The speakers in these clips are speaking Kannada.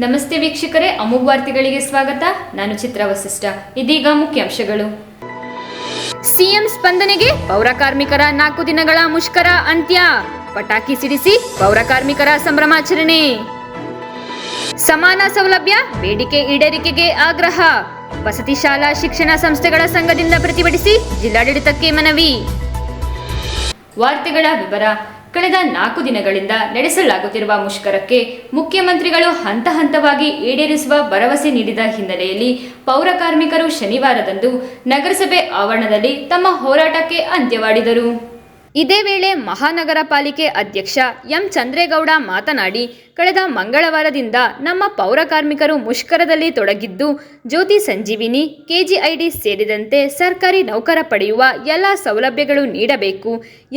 ನಮಸ್ತೆ ವೀಕ್ಷಕರೇ, ಅಮೋಘ ವಾರ್ತೆಗಳಿಗೆ ಸ್ವಾಗತ. ನಾನು ಚಿತ್ರ ವಸಿಷ್ಠ. ಇದೀಗ ಮುಖ್ಯಾಂಶಗಳು. ಸಿಎಂ ಸ್ಪಂದನೆಗೆ ಪೌರ ಕಾರ್ಮಿಕರ 4 ದಿನಗಳ ಮುಷ್ಕರ ಅಂತ್ಯ. ಪಟಾಕಿ ಸಿಡಿಸಿ ಪೌರ ಕಾರ್ಮಿಕರ ಸಂಭ್ರಮಾಚರಣೆ. ಸಮಾನ ಸೌಲಭ್ಯ ಬೇಡಿಕೆ ಈಡೇರಿಕೆಗೆ ಆಗ್ರಹ. ವಸತಿ ಶಾಲಾ ಶಿಕ್ಷಣ ಸಂಸ್ಥೆಗಳ ಸಂಘದಿಂದ ಪ್ರತಿಭಟಿಸಿ ಜಿಲ್ಲಾಡಳಿತಕ್ಕೆ ಮನವಿ. ವಾರ್ತೆಗಳ ವಿವರ. ಕಳೆದ 4 ದಿನಗಳಿಂದ ನಡೆಸಲಾಗುತ್ತಿರುವ ಮುಷ್ಕರಕ್ಕೆ ಮುಖ್ಯಮಂತ್ರಿಗಳು ಹಂತ ಹಂತವಾಗಿ ಈಡೇರಿಸುವ ಭರವಸೆ ನೀಡಿದ ಹಿನ್ನೆಲೆಯಲ್ಲಿ ಪೌರ ಕಾರ್ಮಿಕರು ಶನಿವಾರದಂದು ನಗರಸಭೆ ಆವರಣದಲ್ಲಿ ತಮ್ಮ ಹೋರಾಟಕ್ಕೆ ಅಂತ್ಯವಾಡಿದರು. ಇದೇ ವೇಳೆ ಮಹಾನಗರ ಪಾಲಿಕೆ ಅಧ್ಯಕ್ಷ ಎಂ ಚಂದ್ರೇಗೌಡ ಮಾತನಾಡಿ, ಕಳೆದ ಮಂಗಳವಾರದಿಂದ ನಮ್ಮ ಪೌರ ಕಾರ್ಮಿಕರು ಮುಷ್ಕರದಲ್ಲಿ ತೊಡಗಿದ್ದು, ಜ್ಯೋತಿ ಸಂಜೀವಿನಿ, ಕೆಜಿಐಡಿ ಸೇರಿದಂತೆ ಸರ್ಕಾರಿ ನೌಕರ ಪಡೆಯುವ ಎಲ್ಲ ಸೌಲಭ್ಯಗಳು ನೀಡಬೇಕು.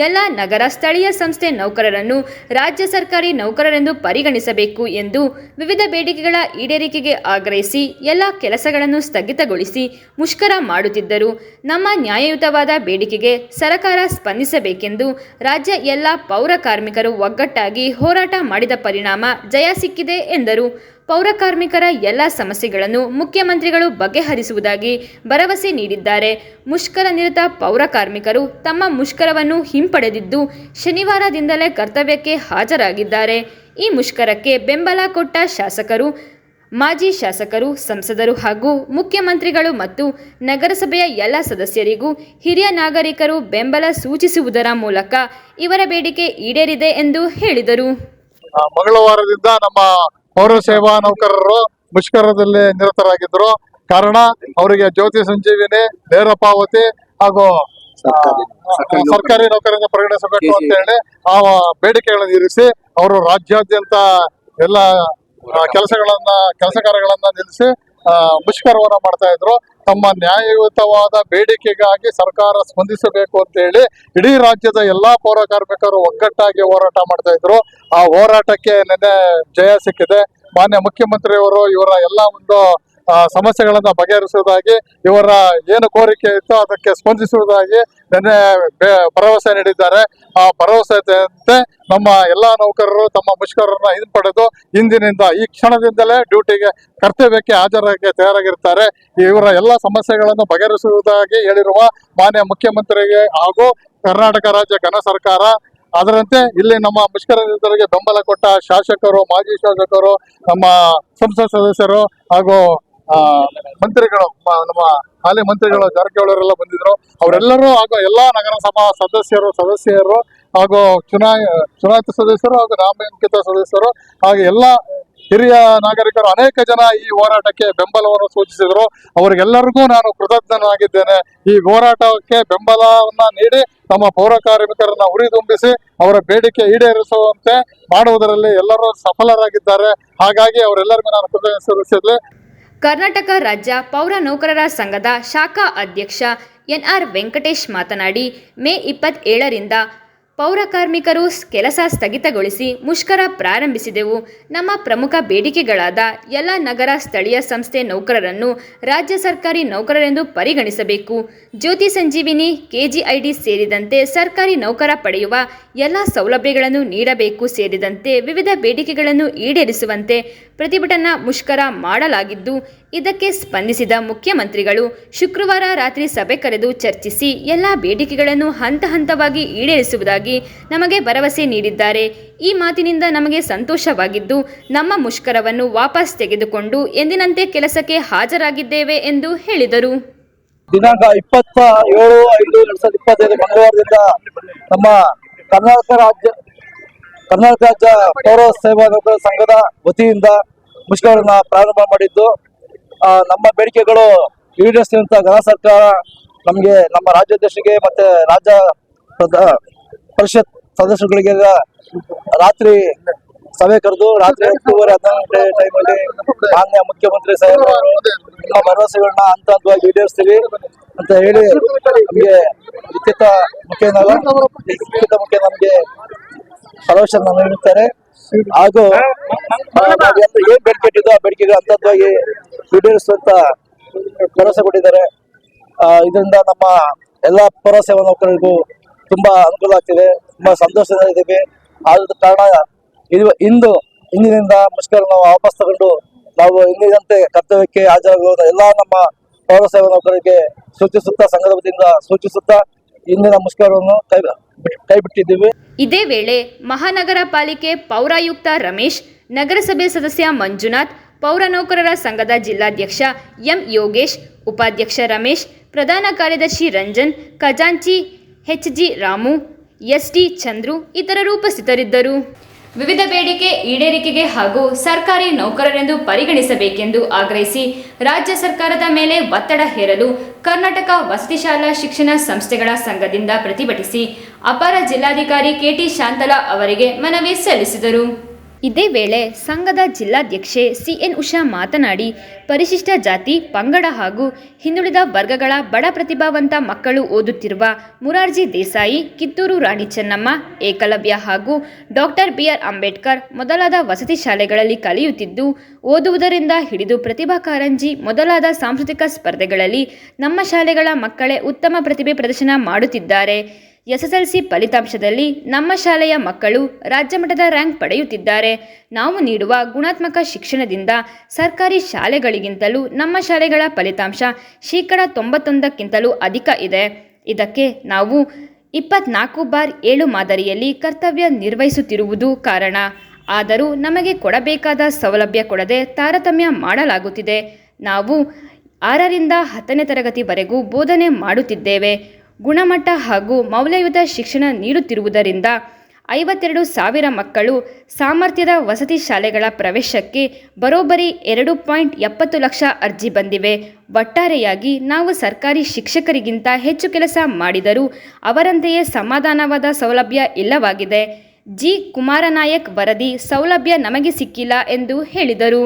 ಎಲ್ಲ ನಗರ ಸ್ಥಳೀಯ ಸಂಸ್ಥೆ ನೌಕರರನ್ನು ರಾಜ್ಯ ಸರ್ಕಾರಿ ನೌಕರರೆಂದು ಪರಿಗಣಿಸಬೇಕು ಎಂದು ವಿವಿಧ ಬೇಡಿಕೆಗಳ ಈಡೇರಿಕೆಗೆ ಆಗ್ರಹಿಸಿ ಎಲ್ಲ ಕೆಲಸಗಳನ್ನು ಸ್ಥಗಿತಗೊಳಿಸಿ ಮುಷ್ಕರ ಮಾಡುತ್ತಿದ್ದರು. ನಮ್ಮ ನ್ಯಾಯಯುತವಾದ ಬೇಡಿಕೆಗೆ ಸರ್ಕಾರ ಸ್ಪಂದಿಸಬೇಕೆಂದು ರಾಜ್ಯ ಎಲ್ಲ ಪೌರ ಕಾರ್ಮಿಕರು ಒಗ್ಗಟ್ಟಾಗಿ ಹೋರಾಟ ಮಾಡಿದ ಪರಿಣಾಮ ಜಯ ಸಿಕ್ಕಿದೆ ಎಂದರು. ಪೌರ ಕಾರ್ಮಿಕರ ಎಲ್ಲ ಸಮಸ್ಯೆಗಳನ್ನು ಮುಖ್ಯಮಂತ್ರಿಗಳು ಬಗೆಹರಿಸುವುದಾಗಿ ಭರವಸೆ ನೀಡಿದ್ದಾರೆ. ಮುಷ್ಕರ ನಿರತ ಪೌರ ಕಾರ್ಮಿಕರು ತಮ್ಮ ಮುಷ್ಕರವನ್ನು ಹಿಂಪಡೆದಿದ್ದು, ಶನಿವಾರದಿಂದಲೇ ಕರ್ತವ್ಯಕ್ಕೆ ಹಾಜರಾಗಿದ್ದಾರೆ. ಈ ಮುಷ್ಕರಕ್ಕೆ ಬೆಂಬಲ ಕೊಟ್ಟ ಶಾಸಕರು, ಮಾಜಿ ಶಾಸಕರು, ಸಂಸದರು ಹಾಗೂ ಮುಖ್ಯಮಂತ್ರಿಗಳು ಮತ್ತು ನಗರಸಭೆಯ ಎಲ್ಲ ಸದಸ್ಯರಿಗೂ ಹಿರಿಯ ನಾಗರಿಕರು ಬೆಂಬಲ ಸೂಚಿಸುವುದರ ಮೂಲಕ ಇವರ ಬೇಡಿಕೆ ಈಡೇರಿದೆ ಎಂದು ಹೇಳಿದರು. ಮಂಗಳವಾರದಿಂದ ನಮ್ಮ ಪೌರ ಸೇವಾ ನೌಕರರು ಮುಷ್ಕರದಲ್ಲಿ ನಿರತರಾಗಿದ್ದರು. ಕಾರಣ ಅವರಿಗೆ ಜ್ಯೋತಿ ಸಂಜೀವಿನಿ, ನೇರ ಪಾವತಿ ಹಾಗೂ ಸರ್ಕಾರಿ ನೌಕರರಿಂದ ಪರಿಗಣಿಸಬೇಕು ಅಂತ ಹೇಳಿ ಆ ಬೇಡಿಕೆಗಳನ್ನು ಇರಿಸಿ ಅವರು ರಾಜ್ಯಾದ್ಯಂತ ಎಲ್ಲ ಕೆಲಸ ಕಾರ್ಯಗಳನ್ನ ನಿಲ್ಲಿಸಿ ಮುಷ್ಕರವನ್ನ ಮಾಡ್ತಾ ಇದ್ರು. ತಮ್ಮ ನ್ಯಾಯಯುತವಾದ ಬೇಡಿಕೆಗಾಗಿ ಸರ್ಕಾರ ಸ್ಪಂದಿಸಬೇಕು ಅಂತ ಹೇಳಿ ಇಡೀ ರಾಜ್ಯದ ಎಲ್ಲಾ ಪೌರ ಕಾರ್ಮಿಕರು ಒಗ್ಗಟ್ಟಾಗಿ ಹೋರಾಟ ಮಾಡ್ತಾ ಇದ್ರು. ಆ ಹೋರಾಟಕ್ಕೆ ನಿನ್ನೆ ಜಯ ಸಿಕ್ಕಿದೆ. ಮಾನ್ಯ ಮುಖ್ಯಮಂತ್ರಿಯವರು ಇವರ ಎಲ್ಲ ಒಂದು ಸಮಸ್ಯೆಗಳನ್ನ ಬಗೆಹರಿಸುವುದಾಗಿ, ಇವರ ಏನು ಕೋರಿಕೆ ಇತ್ತು ಅದಕ್ಕೆ ಸ್ಪಂದಿಸುವುದಾಗಿ ನಿನ್ನೆ ಭರವಸೆ ನೀಡಿದ್ದಾರೆ. ಆ ಭರವಸೆಯಂತೆ ನಮ್ಮ ಎಲ್ಲಾ ನೌಕರರು ತಮ್ಮ ಮುಷ್ಕರನ್ನ ಹಿಂಪಡೆದು ಇಂದಿನಿಂದ ಈ ಕ್ಷಣದಿಂದಲೇ ಡ್ಯೂಟಿಗೆ ಕರ್ತವ್ಯಕ್ಕೆ ಹಾಜರಾಗಿ ತಯಾರಾಗಿರ್ತಾರೆ. ಇವರ ಎಲ್ಲ ಸಮಸ್ಯೆಗಳನ್ನು ಬಗೆಹರಿಸುವುದಾಗಿ ಹೇಳಿರುವ ಮಾನ್ಯ ಮುಖ್ಯಮಂತ್ರಿಗೆ ಹಾಗೂ ಕರ್ನಾಟಕ ರಾಜ್ಯ ಘನ ಸರ್ಕಾರ ಅದರಂತೆ ಇಲ್ಲಿ ನಮ್ಮ ಮುಷ್ಕರ ನಿರತರಿಗೆ ಬೆಂಬಲ ಕೊಟ್ಟ ಶಾಸಕರು, ಮಾಜಿ ಶಾಸಕರು, ನಮ್ಮ ಸಂಸತ್ ಸದಸ್ಯರು ಹಾಗೂ ಮಂತ್ರಿಗಳು, ನಮ್ಮ ಹಾಲಿ ಮಂತ್ರಿಗಳು ಜಾರಕಿಹೊಳಿ ಬಂದಿದ್ರು. ಅವರೆಲ್ಲರೂ ಹಾಗೂ ಎಲ್ಲಾ ನಗರಸಭಾ ಸದಸ್ಯರು ಹಾಗೂ ಚುನಾಯಿತ ಸದಸ್ಯರು ಹಾಗೂ ನಾಮಾಂಕಿತ ಸದಸ್ಯರು ಹಾಗೂ ಎಲ್ಲಾ ಹಿರಿಯ ನಾಗರಿಕರು ಅನೇಕ ಜನ ಈ ಹೋರಾಟಕ್ಕೆ ಬೆಂಬಲವನ್ನು ಸೂಚಿಸಿದ್ರು. ಅವರಿಗೆಲ್ಲರಿಗೂ ನಾನು ಕೃತಜ್ಞನಾಗಿದ್ದೇನೆ. ಈ ಹೋರಾಟಕ್ಕೆ ಬೆಂಬಲವನ್ನ ನೀಡಿ ನಮ್ಮ ಪೌರ ಕಾರ್ಮಿಕರನ್ನ ಹುರಿದುಂಬಿಸಿ ಅವರ ಬೇಡಿಕೆ ಈಡೇರಿಸುವಂತೆ ಮಾಡುವುದರಲ್ಲಿ ಎಲ್ಲರೂ ಸಫಲರಾಗಿದ್ದಾರೆ. ಹಾಗಾಗಿ ಅವರೆಲ್ಲರಿಗೂ ನಾನು ಕೃತಜ್ಞತೆ ಸಲ್ಲಿಸಿದ್ದೆ. ಕರ್ನಾಟಕ ರಾಜ್ಯ ಪೌರ ನೌಕರರ ಸಂಘದ ಶಾಖಾ ಅಧ್ಯಕ್ಷ ಎನ್ಆರ್ ವೆಂಕಟೇಶ್ ಮಾತನಾಡಿ, ಮೇ 27ರಿಂದ ಪೌರ ಕಾರ್ಮಿಕರು ಕೆಲಸ ಸ್ಥಗಿತಗೊಳಿಸಿ ಮುಷ್ಕರ ಪ್ರಾರಂಭಿಸಿದೆವು. ನಮ್ಮ ಪ್ರಮುಖ ಬೇಡಿಕೆಗಳಾದ ಎಲ್ಲ ನಗರ ಸ್ಥಳೀಯ ಸಂಸ್ಥೆ ನೌಕರರನ್ನು ರಾಜ್ಯ ಸರ್ಕಾರಿ ನೌಕರರೆಂದು ಪರಿಗಣಿಸಬೇಕು, ಜ್ಯೋತಿ ಸಂಜೀವಿನಿ, ಕೆಜಿಐಡಿ ಸೇರಿದಂತೆ ಸರ್ಕಾರಿ ನೌಕರ ಪಡೆಯುವ ಎಲ್ಲ ಸೌಲಭ್ಯಗಳನ್ನು ನೀಡಬೇಕು ಸೇರಿದಂತೆ ವಿವಿಧ ಬೇಡಿಕೆಗಳನ್ನು ಈಡೇರಿಸುವಂತೆ ಪ್ರತಿಭಟನಾ ಮುಷ್ಕರ ಮಾಡಲಾಗಿದ್ದು, ಇದಕ್ಕೆ ಸ್ಪಂದಿಸಿದ ಮುಖ್ಯಮಂತ್ರಿಗಳು ಶುಕ್ರವಾರ ರಾತ್ರಿ ಸಭೆ ಕರೆದು ಚರ್ಚಿಸಿ ಎಲ್ಲ ಬೇಡಿಕೆಗಳನ್ನು ಹಂತ ಹಂತವಾಗಿ ಈಡೇರಿಸುವುದಾಗಿ ನಮಗೆ ಭರವಸೆ ನೀಡಿದ್ದಾರೆ. ಈ ಮಾತಿನಿಂದ ನಮಗೆ ಸಂತೋಷವಾಗಿದ್ದು, ನಮ್ಮ ಮುಷ್ಕರವನ್ನು ವಾಪಸ್ ತೆಗೆದುಕೊಂಡು ಎಂದಿನಂತೆ ಕೆಲಸಕ್ಕೆ ಹಾಜರಾಗಿದ್ದೇವೆ ಎಂದು ಹೇಳಿದರು. ದಿನಾಂಕ 27/5/2025 ಮಂಗಳವಾರದಿಂದ ನಮ್ಮ ಕರ್ನಾಟಕ ರಾಜ್ಯ ಪೌರ ಸೇವಾ ನೌಕರರ ಸಂಘದ ವತಿಯಿಂದ ಮುಷ್ಕರನ್ನ ಪ್ರಾರಂಭ ಮಾಡಿದ್ದು, ನಮ್ಮ ಬೇಡಿಕೆಗಳು ಈಡೇರಿಸಿದಂತ ಘನ ಸರ್ಕಾರ ನಮಗೆ, ನಮ್ಮ ರಾಜ್ಯಾಧ್ಯಕ್ಷರಿಗೆ ಮತ್ತೆ ರಾಜ್ಯ ಪರಿಷತ್ ಸದಸ್ಯರುಗಳಿಗೆ ರಾತ್ರಿ ಸಭೆ ಕರೆದು ರಾತ್ರಿ 10:30 ಟೈಮಲ್ಲಿ ಮಾನ್ಯ ಮುಖ್ಯಮಂತ್ರಿ ಸಾಹೇಬರು ನಿಮ್ಮ ಭರವಸೆಗಳನ್ನ ಹಂತ ಹಂತವಾಗಿ ಈಡೇರಿಸ್ತೀವಿ ಅಂತ ಹೇಳಿ ನಮಗೆ ಲಿಖಿತ ಮುಖೇನ ನಮಗೆ ಭರವಸೆ ನೀಡುತ್ತಾರೆ. ಹಾಗೂ ಏನ್ ಬೇಡಿಕೆ ಇಟ್ಟಿದ್ದು ಆ ಬೇಡಿಕೆಗಳು ಹಂತ ಹಂತವಾಗಿ ಈಡೇರಿಸುವಂತ ಭರವಸೆ ಕೊಟ್ಟಿದ್ದಾರೆ. ಇದರಿಂದ ನಮ್ಮ ಎಲ್ಲಾ ಪೌರ ಸೇವಾ ನೌಕರರಿಗೂ ತುಂಬಾ ಅನುಕೂಲ ಆಗ್ತಿದೆ, ತುಂಬಾ ಸಂತೋಷದಲ್ಲಿದ್ದೀವಿ. ಆದ ಕಾರಣ ಇಂದಿನಿಂದ ಮುಷ್ಕರ ನಾವು ವಾಪಸ್ ತಗೊಂಡು ನಾವು ಇನ್ನಿದಂತೆ ಕರ್ತವ್ಯಕ್ಕೆ ಹಾಜರಾಗುವ ಎಲ್ಲಾ ನಮ್ಮ ಪೌರ ಸೇವಾ ನೌಕರರಿಗೆ ಸೂಚಿಸುತ್ತಾ ಸಂಘದ ವತಿಯಿಂದ ಸೂಚಿಸುತ್ತಾ ಇಂದಿನ ಮುಷ್ಕರವನ್ನು ಕೈ ಬಿಟ್ಟಿದ್ದೀವಿ. ಇದೇ ವೇಳೆ ಮಹಾನಗರ ಪಾಲಿಕೆ ಪೌರಾಯುಕ್ತ ರಮೇಶ್, ನಗರಸಭೆ ಸದಸ್ಯ ಮಂಜುನಾಥ್, ಪೌರ ನೌಕರರ ಸಂಘದ ಜಿಲ್ಲಾಧ್ಯಕ್ಷ ಎಂ ಯೋಗೇಶ್, ಉಪಾಧ್ಯಕ್ಷ ರಮೇಶ್, ಪ್ರಧಾನ ಕಾರ್ಯದರ್ಶಿ ರಂಜನ್, ಖಜಾಂಚಿ ಎಚ್.ಜಿ. ರಾಮು, ಎಸ್.ಡಿ. ಚಂದ್ರು ಇತರರು ಉಪಸ್ಥಿತರಿದ್ದರು. ವಿವಿಧ ಬೇಡಿಕೆ ಈಡೇರಿಕೆಗೆ ಹಾಗೂ ಸರ್ಕಾರಿ ನೌಕರರೆಂದು ಪರಿಗಣಿಸಬೇಕೆಂದು ಆಗ್ರಹಿಸಿ ರಾಜ್ಯ ಸರ್ಕಾರದ ಮೇಲೆ ಒತ್ತಡ ಹೇರಲು ಕರ್ನಾಟಕ ವಸತಿ ಶಾಲಾ ಶಿಕ್ಷಣ ಸಂಸ್ಥೆಗಳ ಸಂಘದಿಂದ ಪ್ರತಿಭಟಿಸಿ ಅಪರ ಜಿಲ್ಲಾಧಿಕಾರಿ ಕೆ.ಟಿ. ಶಾಂತಲಾ ಅವರಿಗೆ ಮನವಿ ಸಲ್ಲಿಸಿದರು. ಇದೇ ವೇಳೆ ಸಂಘದ ಜಿಲ್ಲಾಧ್ಯಕ್ಷೆ ಸಿ.ಎನ್. ಉಷಾ ಮಾತನಾಡಿ, ಪರಿಶಿಷ್ಟ ಜಾತಿ, ಪಂಗಡ ಹಾಗೂ ಹಿಂದುಳಿದ ವರ್ಗಗಳ ಬಡ ಪ್ರತಿಭಾವಂತ ಮಕ್ಕಳು ಓದುತ್ತಿರುವ ಮುರಾರ್ಜಿ ದೇಸಾಯಿ, ಕಿತ್ತೂರು ರಾಣಿ ಚೆನ್ನಮ್ಮ, ಏಕಲವ್ಯ ಹಾಗೂ ಡಾಕ್ಟರ್ ಬಿ.ಆರ್. ಅಂಬೇಡ್ಕರ್ ಮೊದಲಾದ ವಸತಿ ಶಾಲೆಗಳಲ್ಲಿ ಕಲಿಯುತ್ತಿದ್ದು, ಓದುವುದರಿಂದ ಹಿಡಿದು ಪ್ರತಿಭಾ ಕಾರಂಜಿ ಮೊದಲಾದ ಸಾಂಸ್ಕೃತಿಕ ಸ್ಪರ್ಧೆಗಳಲ್ಲಿ ನಮ್ಮ ಶಾಲೆಗಳ ಮಕ್ಕಳೇ ಉತ್ತಮ ಪ್ರತಿಭೆ ಪ್ರದರ್ಶನ ಮಾಡುತ್ತಿದ್ದಾರೆ. ಎಸ್ಎಸ್ಎಲ್ಸಿ ಫಲಿತಾಂಶದಲ್ಲಿ ನಮ್ಮ ಶಾಲೆಯ ಮಕ್ಕಳು ರಾಜ್ಯ ಮಟ್ಟದ ರ್ಯಾಂಕ್ ಪಡೆಯುತ್ತಿದ್ದಾರೆ. ನಾವು ನೀಡುವ ಗುಣಾತ್ಮಕ ಶಿಕ್ಷಣದಿಂದ ಸರ್ಕಾರಿ ಶಾಲೆಗಳಿಗಿಂತಲೂ ನಮ್ಮ ಶಾಲೆಗಳ ಫಲಿತಾಂಶ 91%ಕ್ಕಿಂತಲೂ ಅಧಿಕ ಇದೆ. ಇದಕ್ಕೆ ನಾವು 24/7 ಮಾದರಿಯಲ್ಲಿ ಕರ್ತವ್ಯ ನಿರ್ವಹಿಸುತ್ತಿರುವುದು ಕಾರಣ. ಆದರೂ ನಮಗೆ ಕೊಡಬೇಕಾದ ಸೌಲಭ್ಯ ಕೊಡದೆ ತಾರತಮ್ಯ ಮಾಡಲಾಗುತ್ತಿದೆ. ನಾವು 6ರಿಂದ 10ನೇ ತರಗತಿವರೆಗೂ ಬೋಧನೆ ಮಾಡುತ್ತಿದ್ದೇವೆ. ಗುಣಮಟ್ಟ ಹಾಗೂ ಮೌಲ್ಯಯುತ ಶಿಕ್ಷಣ ನೀಡುತ್ತಿರುವುದರಿಂದ 52,000 ಮಕ್ಕಳು ಸಾಮರ್ಥ್ಯದ ವಸತಿ ಶಾಲೆಗಳ ಪ್ರವೇಶಕ್ಕೆ ಬರೋಬ್ಬರಿ 2.70 ಲಕ್ಷ ಅರ್ಜಿ ಬಂದಿವೆ. ಒಟ್ಟಾರೆಯಾಗಿ ನಾವು ಸರ್ಕಾರಿ ಶಿಕ್ಷಕರಿಗಿಂತ ಹೆಚ್ಚು ಕೆಲಸ ಮಾಡಿದರೂ ಅವರಂತೆಯೇ ಸಮಾಧಾನವಾದ ಸೌಲಭ್ಯ ಇಲ್ಲವಾಗಿದೆ. ಜಿ. ಕುಮಾರನಾಯಕ್ ವರದಿ ಸೌಲಭ್ಯ ನಮಗೆ ಸಿಕ್ಕಿಲ್ಲ ಎಂದು ಹೇಳಿದರು.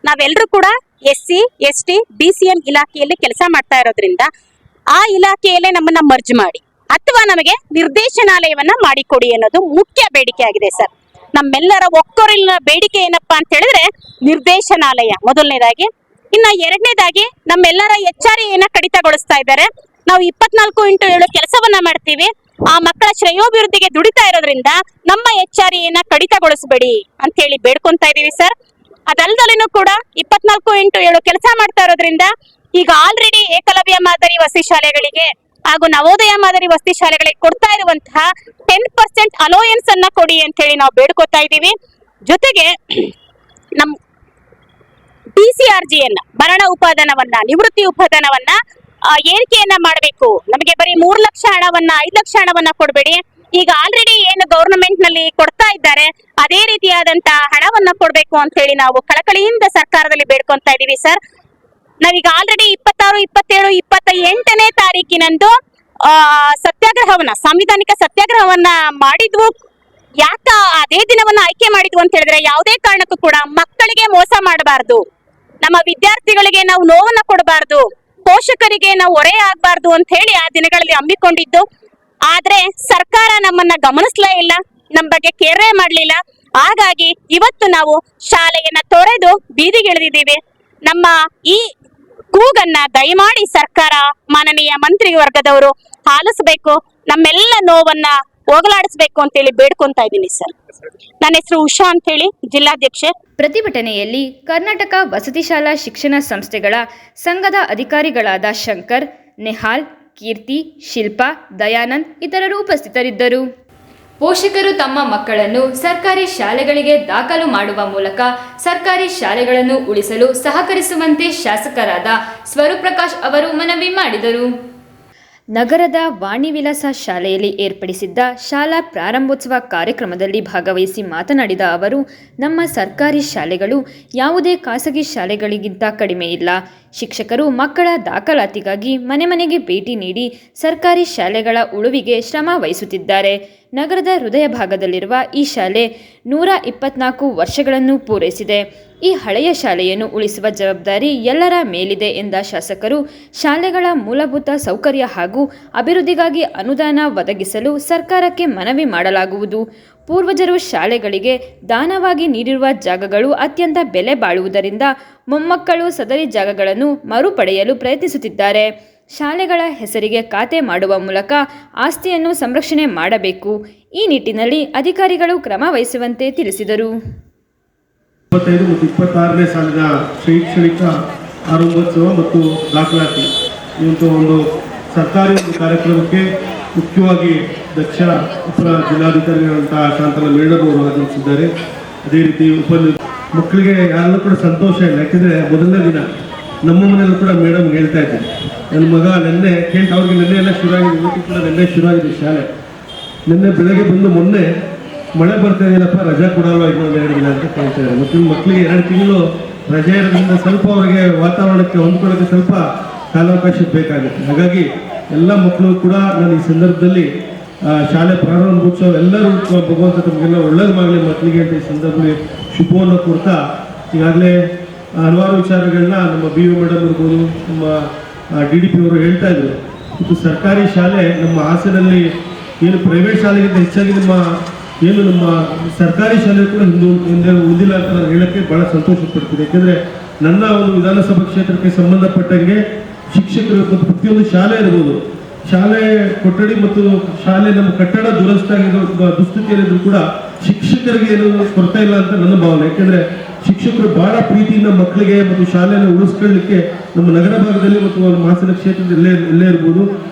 ನಾವೆಲ್ಲರೂ ಕೂಡ SC, ST, BCM ಇಲಾಖೆಯಲ್ಲಿ ಕೆಲಸ ಮಾಡ್ತಾ ಇರೋದ್ರಿಂದ ಆ ಇಲಾಖೆಯಲ್ಲೇ ನಮ್ಮನ್ನ ಮರ್ಜ್ ಮಾಡಿ ಅಥವಾ ನಮಗೆ ನಿರ್ದೇಶನಾಲಯವನ್ನ ಮಾಡಿಕೊಡಿ ಅನ್ನೋದು ಮುಖ್ಯ ಬೇಡಿಕೆ ಆಗಿದೆ ಸರ್. ನಮ್ಮೆಲ್ಲರ ಒಕ್ಕೊರಲಿನ ಬೇಡಿಕೆ ಏನಪ್ಪಾ ಅಂತ ಹೇಳಿದ್ರೆ ನಿರ್ದೇಶನಾಲಯ ಮೊದಲನೇದಾಗಿ. ಇನ್ನ ಎರಡನೇದಾಗಿ ನಮ್ಮೆಲ್ಲರ HRAನ ಕಡಿತಗೊಳಿಸ್ತಾ ಇದ್ದಾರೆ. ನಾವು 24/7 ಕೆಲಸವನ್ನ ಮಾಡ್ತೀವಿ. ಆ ಮಕ್ಕಳ ಶ್ರೇಯೋಭಿವೃದ್ಧಿಗೆ ದುಡಿತಾ ಇರೋದ್ರಿಂದ ನಮ್ಮ HRAನ ಕಡಿತಗೊಳಿಸಬೇಡಿ ಅಂತ ಹೇಳಿ ಬೇಡ್ಕೊಂತಾ ಇದೀವಿ ಸರ್. ಅದಲ್ದಲೇನು ಕೂಡ 24/7 ಕೆಲಸ ಮಾಡ್ತಾ ಇರೋದ್ರಿಂದ ಈಗ ಆಲ್ರೆಡಿ ಏಕಲವ್ಯ ಮಾದರಿ ವಸತಿ ಶಾಲೆಗಳಿಗೆ ಹಾಗೂ ನವೋದಯ ಮಾದರಿ ವಸತಿ ಶಾಲೆಗಳಿಗೆ ಕೊಡ್ತಾ ಇರುವಂತಹ 10% ಅಲೋಯನ್ಸ್ ಅನ್ನ ಕೊಡಿ ಅಂತ ಹೇಳಿ ನಾವು ಬೇಡ್ಕೊತಾ ಇದ್ದೀವಿ. ಜೊತೆಗೆ ನಮ್ PCRGN ಮರಣ ಉಪಾದಾನವನ್ನ, ನಿವೃತ್ತಿ ಉಪಾದಾನವನ್ನ ಏರಿಕೆಯನ್ನ ಮಾಡಬೇಕು. ನಮಗೆ ಬರೀ 3 ಲಕ್ಷ ಹಣವನ್ನ, 5 ಲಕ್ಷ ಹಣವನ್ನ ಕೊಡಬೇಡಿ. ಈಗ ಆಲ್ರೆಡಿ ಏನು ಗವರ್ನಮೆಂಟ್ ನಲ್ಲಿ ಕೊಡ್ತಾ ಇದ್ದಾರೆ ಅದೇ ರೀತಿಯಾದಂತ ಹಣವನ್ನ ಕೊಡ್ಬೇಕು ಅಂತ ಹೇಳಿ ನಾವು ಕಳಕಳಿಯಿಂದ ಸರ್ಕಾರದಲ್ಲಿ ಬೇಡ್ಕೊಂತಾ ಇದೀವಿ ಸರ್. ನಾವೀಗ ಆಲ್ರೆಡಿ 26, 27, 28ನೇ ತಾರೀಕಿನಂದು ಸತ್ಯಾಗ್ರಹವನ್ನ, ಸಾಂವಿಧಾನಿಕ ಸತ್ಯಾಗ್ರಹವನ್ನ ಮಾಡಿದ್ವು. ಯಾಕ ಅದೇ ದಿನವನ್ನ ಆಯ್ಕೆ ಮಾಡಿದ್ವು ಅಂತ ಹೇಳಿದ್ರೆ, ಯಾವುದೇ ಕಾರಣಕ್ಕೂ ಕೂಡ ಮಕ್ಕಳಿಗೆ ಮೋಸ ಮಾಡಬಾರ್ದು, ನಮ್ಮ ವಿದ್ಯಾರ್ಥಿಗಳಿಗೆ ನಾವು ನೋವನ್ನ ಕೊಡಬಾರ್ದು, ಪೋಷಕರಿಗೆ ನಾವು ಹೊರೆ ಆಗ್ಬಾರ್ದು ಅಂತ ಹೇಳಿ ಆ ದಿನಗಳಲ್ಲಿ ಹಮ್ಮಿಕೊಂಡಿದ್ದು. ಆದ್ರೆ ಸರ್ಕಾರ ನಮ್ಮನ್ನ ಗಮನಿಸ್ಲೇ ಇಲ್ಲ, ನಮ್ಮ ಬಗ್ಗೆ ಕೇರೇ ಮಾಡ್ಲಿಲ್ಲ. ಹಾಗಾಗಿ ಇವತ್ತು ನಾವು ಶಾಲೆಯನ್ನ ತೊರೆದು ಬೀದಿಗಿಳಿದಿದ್ದೀವಿ. ನಮ್ಮ ಈ ಕೂಗನ್ನ ದಯಮಾಡಿ ಸರ್ಕಾರ, ಮಾನನೀಯ ಮಂತ್ರಿ ವರ್ಗದವರು ಆಲಿಸಬೇಕು, ನಮ್ಮೆಲ್ಲ ನೋವನ್ನ ಹೋಗಲಾಡಿಸಬೇಕು ಅಂತ ಹೇಳಿ ಬೇಡ್ಕೊಂತಾ ಇದ್ದೀನಿ ಸರ್. ನನ್ನ ಹೆಸರು ಉಷಾ ಅಂತ ಹೇಳಿ, ಜಿಲ್ಲಾಧ್ಯಕ್ಷೆ. ಪ್ರತಿಭಟನೆಯಲ್ಲಿ ಕರ್ನಾಟಕ ವಸತಿ ಶಾಲಾ ಶಿಕ್ಷಣ ಸಂಸ್ಥೆಗಳ ಸಂಘದ ಅಧಿಕಾರಿಗಳಾದ ಶಂಕರ್, ನೆಹಾಲ್, ಕೀರ್ತಿ, ಶಿಲ್ಪಾ, ದಯಾನಂದ್ ಇತರರು ಉಪಸ್ಥಿತರಿದ್ದರು. ಪೋಷಕರು ತಮ್ಮ ಮಕ್ಕಳನ್ನು ಸರ್ಕಾರಿ ಶಾಲೆಗಳಿಗೆ ದಾಖಲು ಮಾಡುವ ಮೂಲಕ ಸರ್ಕಾರಿ ಶಾಲೆಗಳನ್ನು ಉಳಿಸಲು ಸಹಕರಿಸುವಂತೆ ಶಾಸಕರಾದ ಸ್ವರೂಪ್ರಕಾಶ್ ಅವರು ಮನವಿ ಮಾಡಿದರು. ನಗರದ ವಾಣಿವಿಲಾಸ ಶಾಲೆಯಲ್ಲಿ ಏರ್ಪಡಿಸಿದ್ದ ಶಾಲಾ ಪ್ರಾರಂಭೋತ್ಸವ ಕಾರ್ಯಕ್ರಮದಲ್ಲಿ ಭಾಗವಹಿಸಿ ಮಾತನಾಡಿದ ಅವರು, ನಮ್ಮ ಸರ್ಕಾರಿ ಶಾಲೆಗಳು ಯಾವುದೇ ಖಾಸಗಿ ಶಾಲೆಗಳಿಗಿಂತ ಕಡಿಮೆ ಇಲ್ಲ. ಶಿಕ್ಷಕರು ಮಕ್ಕಳ ದಾಖಲಾತಿಗಾಗಿ ಮನೆ ಮನೆಗೆ ಭೇಟಿ ನೀಡಿ ಸರ್ಕಾರಿ ಶಾಲೆಗಳ ಉಳಿವಿಗೆ ಶ್ರಮ ವಹಿಸುತ್ತಿದ್ದಾರೆ. ನಗರದ ಹೃದಯ ಭಾಗದಲ್ಲಿರುವ ಈ ಶಾಲೆ 124 ವರ್ಷಗಳನ್ನು ಪೂರೈಸಿದೆ. ಈ ಹಳೆಯ ಶಾಲೆಯನ್ನು ಉಳಿಸುವ ಜವಾಬ್ದಾರಿ ಎಲ್ಲರ ಮೇಲಿದೆ ಎಂದ ಶಾಸಕರು, ಶಾಲೆಗಳ ಮೂಲಭೂತ ಸೌಕರ್ಯ ಹಾಗೂ ಅಭಿವೃದ್ಧಿಗಾಗಿ ಅನುದಾನ ಒದಗಿಸಲು ಸರ್ಕಾರಕ್ಕೆ ಮನವಿ ಮಾಡಲಾಗುವುದು. ಪೂರ್ವಜರು ಶಾಲೆಗಳಿಗೆ ದಾನವಾಗಿ ನೀಡಿರುವ ಜಾಗಗಳು ಅತ್ಯಂತ ಬೆಲೆ ಬಾಳುವುದರಿಂದ ಮೊಮ್ಮಕ್ಕಳು ಸದರಿ ಜಾಗಗಳನ್ನು ಮರುಪಡೆಯಲು ಪ್ರಯತ್ನಿಸುತ್ತಿದ್ದಾರೆ. ಶಾಲೆಗಳ ಹೆಸರಿಗೆ ಖಾತೆ ಮಾಡುವ ಮೂಲಕ ಆಸ್ತಿಯನ್ನು ಸಂರಕ್ಷಣೆ ಮಾಡಬೇಕು. ಈ ನಿಟ್ಟಿನಲ್ಲಿ ಅಧಿಕಾರಿಗಳು ಕ್ರಮ ವಹಿಸುವಂತೆ ತಿಳಿಸಿದರು. 25 ಮತ್ತು 26ನೇ ಸಾಲಿನ ಶೈಕ್ಷಣಿಕ ಆರಂಭೋತ್ಸವ ಮತ್ತು ದಾಖಲಾತಿ ಇಂಥ ಒಂದು ಸರ್ಕಾರಿ ಒಂದು ಕಾರ್ಯಕ್ರಮಕ್ಕೆ ಮುಖ್ಯವಾಗಿ ದಕ್ಷ ಉಪ ಜಿಲ್ಲಾಧಿಕಾರಿಗಳಂತಹ ಶಾಂತಲಾ ಮೇಡಮ್ ಅವರು ಆಗಮಿಸಿದ್ದಾರೆ. ಅದೇ ರೀತಿ ಮಕ್ಕಳಿಗೆ ಯಾರಲ್ಲೂ ಕೂಡ ಸಂತೋಷ ಇಲ್ಲ. ಯಾಕೆಂದರೆ ಮೊದಲನೇ ದಿನ ನಮ್ಮ ಮನೆಯಲ್ಲೂ ಕೂಡ ಮೇಡಮ್ ಹೇಳ್ತಾ ಇದ್ದಾರೆ, ನನ್ನ ಮಗ ನಿನ್ನೆ ಅವ್ರಿಗೆ ನಿನ್ನೆ ಎಲ್ಲ ಶುರುವಾಗಿದೆ, ಇವತ್ತು ಕೂಡ ನಿನ್ನೆ ಶುರುವಾಗಿದೆ ಶಾಲೆ. ನಿನ್ನೆ ಬೆಳಗ್ಗೆ ಬಂದು ಮೊನ್ನೆ ಮಳೆ ಬರ್ತಾ ಇದೆಯಲ್ಲಪ್ಪ ರಜಾ ಕೊಡಲ್ವಾ ಇನ್ನೊಂದು 2 ದಿನ ಅಂತ ಕೇಳ್ತಾ ಇದ್ದಾರೆ. ಮತ್ತು ಮಕ್ಕಳಿಗೆ 2 ತಿಂಗಳು ರಜೆ ಇರೋದ್ರಿಂದ ಸ್ವಲ್ಪ ಅವರಿಗೆ ವಾತಾವರಣಕ್ಕೆ ಹೊಂದ್ಕೊಳ್ಳೋಕ್ಕೆ ಸ್ವಲ್ಪ ಕಾಲಾವಕಾಶ ಬೇಕಾಗುತ್ತೆ. ಹಾಗಾಗಿ ಎಲ್ಲ ಮಕ್ಕಳು ಕೂಡ ನಾನು ಈ ಸಂದರ್ಭದಲ್ಲಿ ಶಾಲೆ ಪ್ರಾರಂಭೋತ್ಸವ ಎಲ್ಲರೂ ಭಗವಂತ ತಮಗೆಲ್ಲ ಒಳ್ಳೇದು ಮಾಡಲಿ ಮಕ್ಕಳಿಗೆ ಅಂತ ಈ ಸಂದರ್ಭದಲ್ಲಿ ಶುಭವನ್ನು ಕೊಡ್ತಾ, ಈಗಾಗಲೇ ಹಲವಾರು ವಿಚಾರಗಳನ್ನ ನಮ್ಮ BO ಮೇಡಮ್ ಇರ್ಬೋದು, ನಮ್ಮ DDP ಅವರು ಹೇಳ್ತಾ ಇದ್ರು. ಇದು ಸರ್ಕಾರಿ ಶಾಲೆ ನಮ್ಮ ಹಾಸನಲ್ಲಿ ಏನು ಪ್ರೈವೇಟ್ ಶಾಲೆಗಿಂತ ಹೆಚ್ಚಾಗಿ ನಮ್ಮ ಸರ್ಕಾರಿ ಶಾಲೆ ಕೂಡ ಹಿಂದೆ ಉಳಿದಿಲ್ಲ ಅಂತ ನಾನು ಹೇಳಕ್ಕೆ ಬಹಳ ಸಂತೋಷ ಪಡ್ತೀನಿ. ಯಾಕೆಂದರೆ ನನ್ನ ಒಂದು ವಿಧಾನಸಭಾ ಕ್ಷೇತ್ರಕ್ಕೆ ಸಂಬಂಧಪಟ್ಟಂಗೆ ಶಿಕ್ಷಕರು ಮತ್ತು ಪ್ರತಿಯೊಂದು ಶಾಲೆ ಇರ್ಬೋದು, ಶಾಲೆ ಕೊಠಡಿ ಮತ್ತು ಶಾಲೆ ನಮ್ಮ ಕಟ್ಟಡ ದುರಸ್ತಾಗಿರೋ ದುಸ್ಥಿತಿಯಲ್ಲಿದ್ರು ಕೂಡ ಶಿಕ್ಷಕರಿಗೆ ಏನು ಕೊರತೆ ಇಲ್ಲ ಅಂತ ನನ್ನ ಭಾವನೆ. ಯಾಕೆಂದರೆ ಶಿಕ್ಷಕರು ಬಹಳ ಪ್ರೀತಿಯಿಂದ ಮಕ್ಕಳಿಗೆ ಮತ್ತು ಶಾಲೆಯನ್ನು ಉಳಿಸ್ಕೊಳ್ಳಿಕ್ಕೆ ನಮ್ಮ ನಗರ ಭಾಗದಲ್ಲಿ ಮತ್ತು ಹಾಸನ ಕ್ಷೇತ್ರದಲ್ಲಿ ಎಲ್ಲೇ ಇರ್ಬೋದು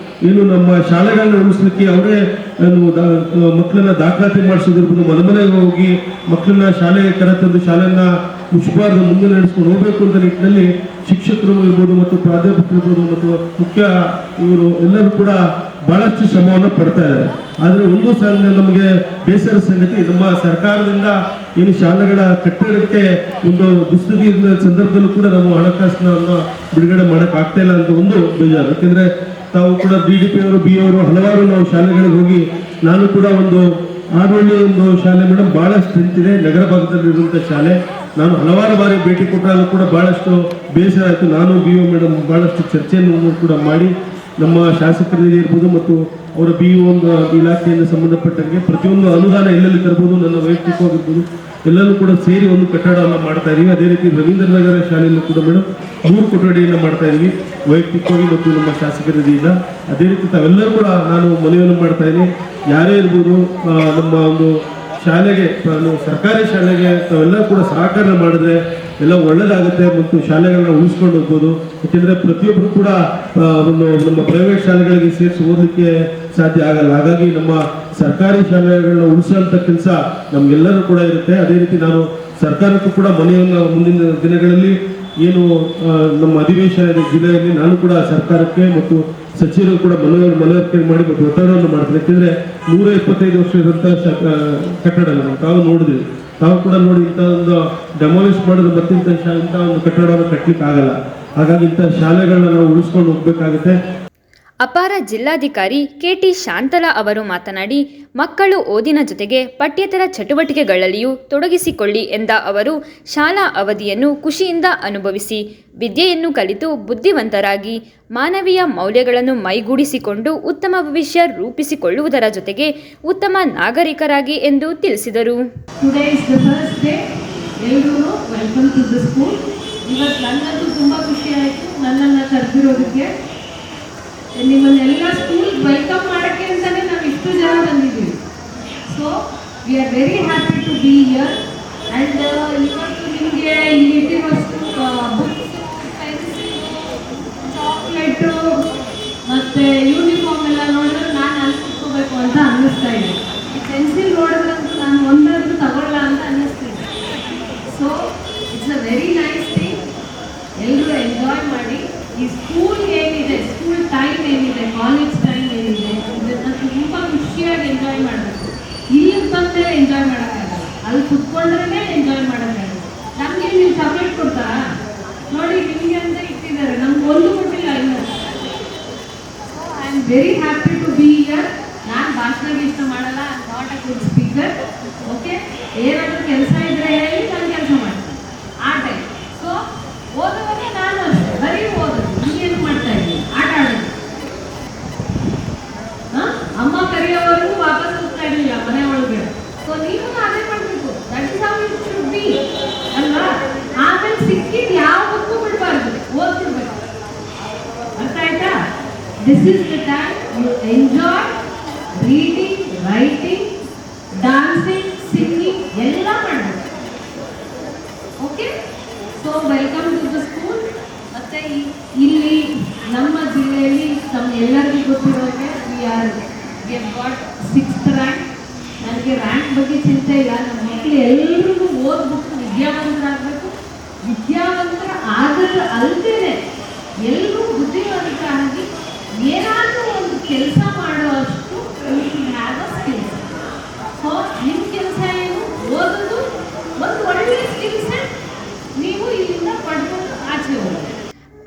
ಏನು ನಮ್ಮ ಶಾಲೆಗಳನ್ನ ಉಳಿಸ್ಲಿಕ್ಕೆ ಅವರೇ ಮಕ್ಕಳನ್ನ ದಾಖಲಾತಿ ಮಾಡಿಸೋದಿರ್ಬೋದು, ಮನೆಗೆ ಹೋಗಿ ಮಕ್ಕಳನ್ನ ಶಾಲೆಗೆ ಕರೆತಂದು ಶಾಲೆಯನ್ನ ಮುಚ್ಚಬಾರ್ದು, ಮುಂದೆ ನಡೆಸ್ಕೊಂಡು ಹೋಗ್ಬೇಕು ಅಂತ ನಿಟ್ಟಿನಲ್ಲಿ ಶಿಕ್ಷಕರು ಇರ್ಬೋದು ಮತ್ತು ಪ್ರಾಧ್ಯಾಪಕರು ಇರ್ಬೋದು ಮತ್ತು ಮುಖ್ಯ ಇವರು ಎಲ್ಲರೂ ಕೂಡ ಬಹಳಷ್ಟು ಶ್ರಮವನ್ನು ಪಡ್ತಾ ಇದ್ದಾರೆ. ಆದರೆ ಒಂದು ಸಾಲಿನ ನಮಗೆ ಬೇಸರ ಸಂಗತಿ, ನಮ್ಮ ಸರ್ಕಾರದಿಂದ ಏನು ಶಾಲೆಗಳ ಕಟ್ಟಡಕ್ಕೆ ಒಂದು ದುಸ್ಥಿತಿ ಇರುವ ಸಂದರ್ಭದಲ್ಲೂ ಕೂಡ ನಾವು ಹಣಕಾಸನ್ನ ಬಿಡುಗಡೆ ಮಾಡಕ್ ಆಗ್ತಾ ಇಲ್ಲ ಅಂತ ಒಂದು ಬೇಜಾರು. ಯಾಕೆಂದ್ರೆ ತಾವು ಕೂಡ DDP ಅವರು BO ಅವರು ಹಲವಾರು ನಾವು ಶಾಲೆಗಳಿಗೆ ಹೋಗಿ, ನಾನು ಕೂಡ ಒಂದು ಆಡವಳ್ಳಿ ಒಂದು ಶಾಲೆ ಮೇಡಮ್ ಬಹಳ ಸ್ಟ್ರೆಂತ್ ಇದೆ, ನಗರ ಭಾಗದಲ್ಲಿ ಇರುವಂಥ ಶಾಲೆ. ನಾನು ಹಲವಾರು ಬಾರಿ ಭೇಟಿ ಕೊಟ್ಟಾಗ ಕೂಡ ಬಹಳಷ್ಟು ಬೇಸರ ಆಯಿತು. ನಾನು BO ಮೇಡಮ್ ಬಹಳಷ್ಟು ಚರ್ಚೆಯನ್ನು ಕೂಡ ಮಾಡಿ ನಮ್ಮ ಶಾಸಕರಿಗೆ ಇರ್ಬೋದು ಮತ್ತು ಅವರ BO ಒಂದು ಇಲಾಖೆಯಿಂದ ಸಂಬಂಧಪಟ್ಟಂಗೆ ಪ್ರತಿಯೊಂದು ಅನುದಾನ ಎಲ್ಲೆಲ್ಲಿ ತರ್ಬೋದು, ನನ್ನ ವೈಯಕ್ತಿಕವಾಗಿರ್ಬೋದು ಎಲ್ಲರೂ ಕೂಡ ಸೇರಿ ಒಂದು ಕಟ್ಟಡವನ್ನು ಮಾಡ್ತಾ ಇದೀವಿ. ಅದೇ ರೀತಿ ರವೀಂದ್ರ ನಗರ ಶಾಲೆಯಲ್ಲೂ ಕೂಡ ಮೇಡಮ್ 3 ಕೊಠಡಿಯನ್ನು ಮಾಡ್ತಾ ಇದೀವಿ ವೈಯಕ್ತಿಕವಾಗಿ ಮತ್ತು ನಮ್ಮ ಶಾಸಕರ ನಿಧಿಯಿಂದ. ಅದೇ ರೀತಿ ತಾವೆಲ್ಲರೂ ಕೂಡ ನಾನು ಮನವಿಯನ್ನು ಮಾಡ್ತಾ ಇದ್ದೀನಿ, ಯಾರೇ ಇರ್ಬೋದು ನಮ್ಮ ಒಂದು ಶಾಲೆಗೆ ಸರ್ಕಾರಿ ಶಾಲೆಗೆ ತಾವೆಲ್ಲ ಕೂಡ ಸಹಕಾರ ಮಾಡಿದ್ರೆ ಎಲ್ಲ ಒಳ್ಳೇದಾಗುತ್ತೆ ಮತ್ತು ಶಾಲೆಗಳನ್ನ ಉಳಿಸ್ಕೊಂಡು ಹೋಗ್ಬೋದು. ಯಾಕೆಂದರೆ ಪ್ರತಿಯೊಬ್ಬರು ಕೂಡ ನಮ್ಮ ಪ್ರೈವೇಟ್ ಶಾಲೆಗಳಿಗೆ ಸೇರಿಸಿ ಓದಲಿಕ್ಕೆ ಸಾಧ್ಯ ಆಗಲ್ಲ. ಹಾಗಾಗಿ ನಮ್ಮ ಸರ್ಕಾರಿ ಶಾಲೆಗಳನ್ನ ಉಳಿಸುವಂಥ ಕೆಲಸ ನಮ್ಗೆಲ್ಲರೂ ಕೂಡ ಇರುತ್ತೆ. ಅದೇ ರೀತಿ ನಾನು ಸರ್ಕಾರಕ್ಕೂ ಕೂಡ ಮನೆಯನ್ನು ಮುಂದಿನ ದಿನಗಳಲ್ಲಿ ಏನು ನಮ್ಮ ಅಧಿವೇಶನ ಜಿಲ್ಲೆಯಲ್ಲಿ ನಾನು ಕೂಡ ಸರ್ಕಾರಕ್ಕೆ ಮತ್ತು ಸಚಿವರು ಕೂಡ ಮನವರಿಕೆ ಮಾಡಿ ಮತ್ತು ಒತ್ತಡವನ್ನು ಮಾಡ್ತಾರೆ. ಯಾಕೆಂದರೆ 125 ವರ್ಷ ಇರುವಂಥ ಕಟ್ಟಡ ತಾವು ನೋಡಿದ್ವಿ, ತಾವು ಕೂಡ ನೋಡಿ ಇಂಥ ಒಂದು ಡೆಮಾಲಿಷ್ ಮಾಡಿದ್ರೆ ಮತ್ತೆ ಇಂಥ ಒಂದು ಕಟ್ಟಡವನ್ನು ಕಟ್ಟಲಿಕ್ಕೆ ಆಗಲ್ಲ. ಹಾಗಾಗಿ ಇಂಥ ಶಾಲೆಗಳನ್ನ ನಾವು ಉಳಿಸ್ಕೊಂಡು ಹೋಗ್ಬೇಕಾಗುತ್ತೆ. ಅಪಾರ ಜಿಲ್ಲಾಧಿಕಾರಿ KT ಶಾಂತಲಾ ಅವರು ಮಾತನಾಡಿ, ಮಕ್ಕಳು ಓದಿನ ಜೊತೆಗೆ ಪಠ್ಯೇತರ ಚಟುವಟಿಕೆಗಳಲ್ಲಿಯೂ ತೊಡಗಿಸಿಕೊಳ್ಳಿ ಎಂದ ಅವರು, ಶಾಲಾ ಅವಧಿಯನ್ನು ಖುಷಿಯಿಂದ ಅನುಭವಿಸಿ ವಿದ್ಯೆಯನ್ನು ಕಲಿತು ಬುದ್ಧಿವಂತರಾಗಿ ಮಾನವೀಯ ಮೌಲ್ಯಗಳನ್ನು ಮೈಗೂಡಿಸಿಕೊಂಡು ಉತ್ತಮ ಭವಿಷ್ಯ ರೂಪಿಸಿಕೊಳ್ಳುವುದರ ಜೊತೆಗೆ ಉತ್ತಮ ನಾಗರಿಕರಾಗಿ ಎಂದು ತಿಳಿಸಿದರು. ತುಂಬ ಖುಷಿ ಆಯಿತು ನನ್ನನ್ನು ಕರೆದಿರೋದಕ್ಕೆ. ನಿಮ್ಮನ್ನೆಲ್ಲ ಸ್ಕೂಲ್ ವೆಲ್ಕಮ್ ಮಾಡೋಕ್ಕೆ ಅಂತಲೇ ನಾವು ಇಷ್ಟು ಜನ ಬಂದಿದ್ದೀವಿ. So we are very happy to be here. And ಇವತ್ತು ನಿಮಗೆ ಇಲ್ಲಿಟ್ಟಿರೋಷ್ಟು ಬುಕ್ಸ್, ಪೆನ್ಸಿಲು, ಚಾಕ್ಲೇಟು ಮತ್ತು ಯೂನಿಫಾರ್ಮ್ ಎಲ್ಲ ನೋಡಿದ್ರೆ ನಾನು ಅಲ್ಲಿ ಕುತ್ಕೋಬೇಕು ಅಂತ ಅನ್ನಿಸ್ತಾ ಇದೆ. ಈ ಪೆನ್ಸಿಲ್ ನೋಡಿದ್ರಂತೂ ನಾನು ಒಂದಾದ್ರೂ ತಗೊಳ್ಳ ಅಂತ ಅನ್ನಿಸ್ತಿದೆ. So it's a very nice thing. ಎಲ್ಲರೂ ಎಂಜಾಯ್ ಮಾಡಿ. ಈ ಸ್ಕೂಲ್ ಏನಿದೆ, ಸ್ಕೂಲ್ ಟೈಮ್ ಏನಿದೆ, ಕಾಲೇಜ್ ಟೈಮ್ ಏನಿದೆ, ಇದನ್ನು ತುಂಬ ಖುಷಿಯಾಗಿ ಎಂಜಾಯ್ ಮಾಡಬೇಕು. ಇಲ್ಲಿ ಬಂದರೆ ಎಂಜಾಯ್ ಮಾಡೋಕ್ಕಾಗಲ್ಲ, ಅಲ್ಲಿ ಕುತ್ಕೊಂಡ್ರೆ ಎಂಜಾಯ್ ಮಾಡೋಕ್ಕಾಗಲ್ಲ. ನಮಗೆ ನೀವು ಚಾಕ್ಲೇಟ್ ಕೊಡ್ತಾರಾ? ನೋಡಿ ನಿಮಗೆ ಅಂತ ಇಟ್ಟಿದ್ದಾರೆ, ನಮ್ಗೆ ಒಂದು ಕೊಟ್ಟಿಲ್ಲ ಇನ್ನು. So I am very happy to be here. ನಾನು ಭಾಷಣ ಮಾಡಲ್ಲ, I am not a good speaker. Okay, ಏನಾದರೂ ಕೆಲಸ ಇದ್ರೆ ಹೇಳಿ, ನಾನು ಕೆಲಸ ಮಾಡ್ತೀನಿ ಆ ಟೈಮ್. ಸೊ ಓದುವಾಗ ನಾನು ಅಷ್ಟೇ ಬರೀ ಓದೋದು, ನೀವೇನು ಮಾಡ್ತಾ ಇದ್ದೀನಿ? ಆಟ ಆಡೋದು. ಅಮ್ಮ ಕರೆಯೋವರೆಗೂ ವಾಪಸ್ ಹೋಗ್ತಾ ಇರಲಿಲ್ಲ ಮನೆ ಒಳಗೆ. ಸೊ ನೀವು ಅದೇ ಮಾಡಬೇಕು. That is how it should be ಅಲ್ವಾ? ಆಮೇಲೆ ಸಿಕ್ಕಿದ್ದು ಯಾವ ಬುಕ್ಕು ಬಿಡಬಾರ್ದು, ಓದ್ತಿರ್ಬೇಕು. ಅರ್ಥ ಆಯ್ತಾ? This is the time you enjoy reading, writing, dancing, singing ಎಲ್ಲ ಮಾಡಬೇಕು. ಮತ್ತು ಇಲ್ಲಿ ನಮ್ಮ ಜಿಲ್ಲೆಯಲ್ಲಿ ಎಲ್ಲರಿಗೂ ಗೊತ್ತಿರೋಗೆ ವಿ ಗಾಟ್ 6th ರ್ಯಾಂಕ್. ನನಗೆ ರ್ಯಾಂಕ್ ಬಗ್ಗೆ ಚಿಂತೆ ಇಲ್ಲ. ನಮ್ಮ ಮಕ್ಕಳು ಎಲ್ಲರಿಗೂ ಓದ್ಬೇಕು, ವಿದ್ಯಾವಂತರಾಗಬೇಕು. ವಿದ್ಯಾವಂತರ ಆಗೋದು ಅಲ್ಲದೇ ಎಲ್ಲರೂ ಬುದ್ಧಿವಂತರಾಗಿ ಏನಾದರೂ ಒಂದು ಕೆಲಸ ಮಾಡುವಷ್ಟು ಹ್ಯಾವ್ ಅ ಸ್ಕಿಲ್ಸ್. ಸೊ ನಿಮ್ಮ ಕೆಲಸ ಏನು? ಓದೋದು, ಒಂದು ಒಳ್ಳೆಯ ಸ್ಕಿಲ್ಸ್ ನೀವು ಇಲ್ಲಿಂದ ಪಡ್ಕೊಂಡು ಆಚೆ ಹೋಗೋದು.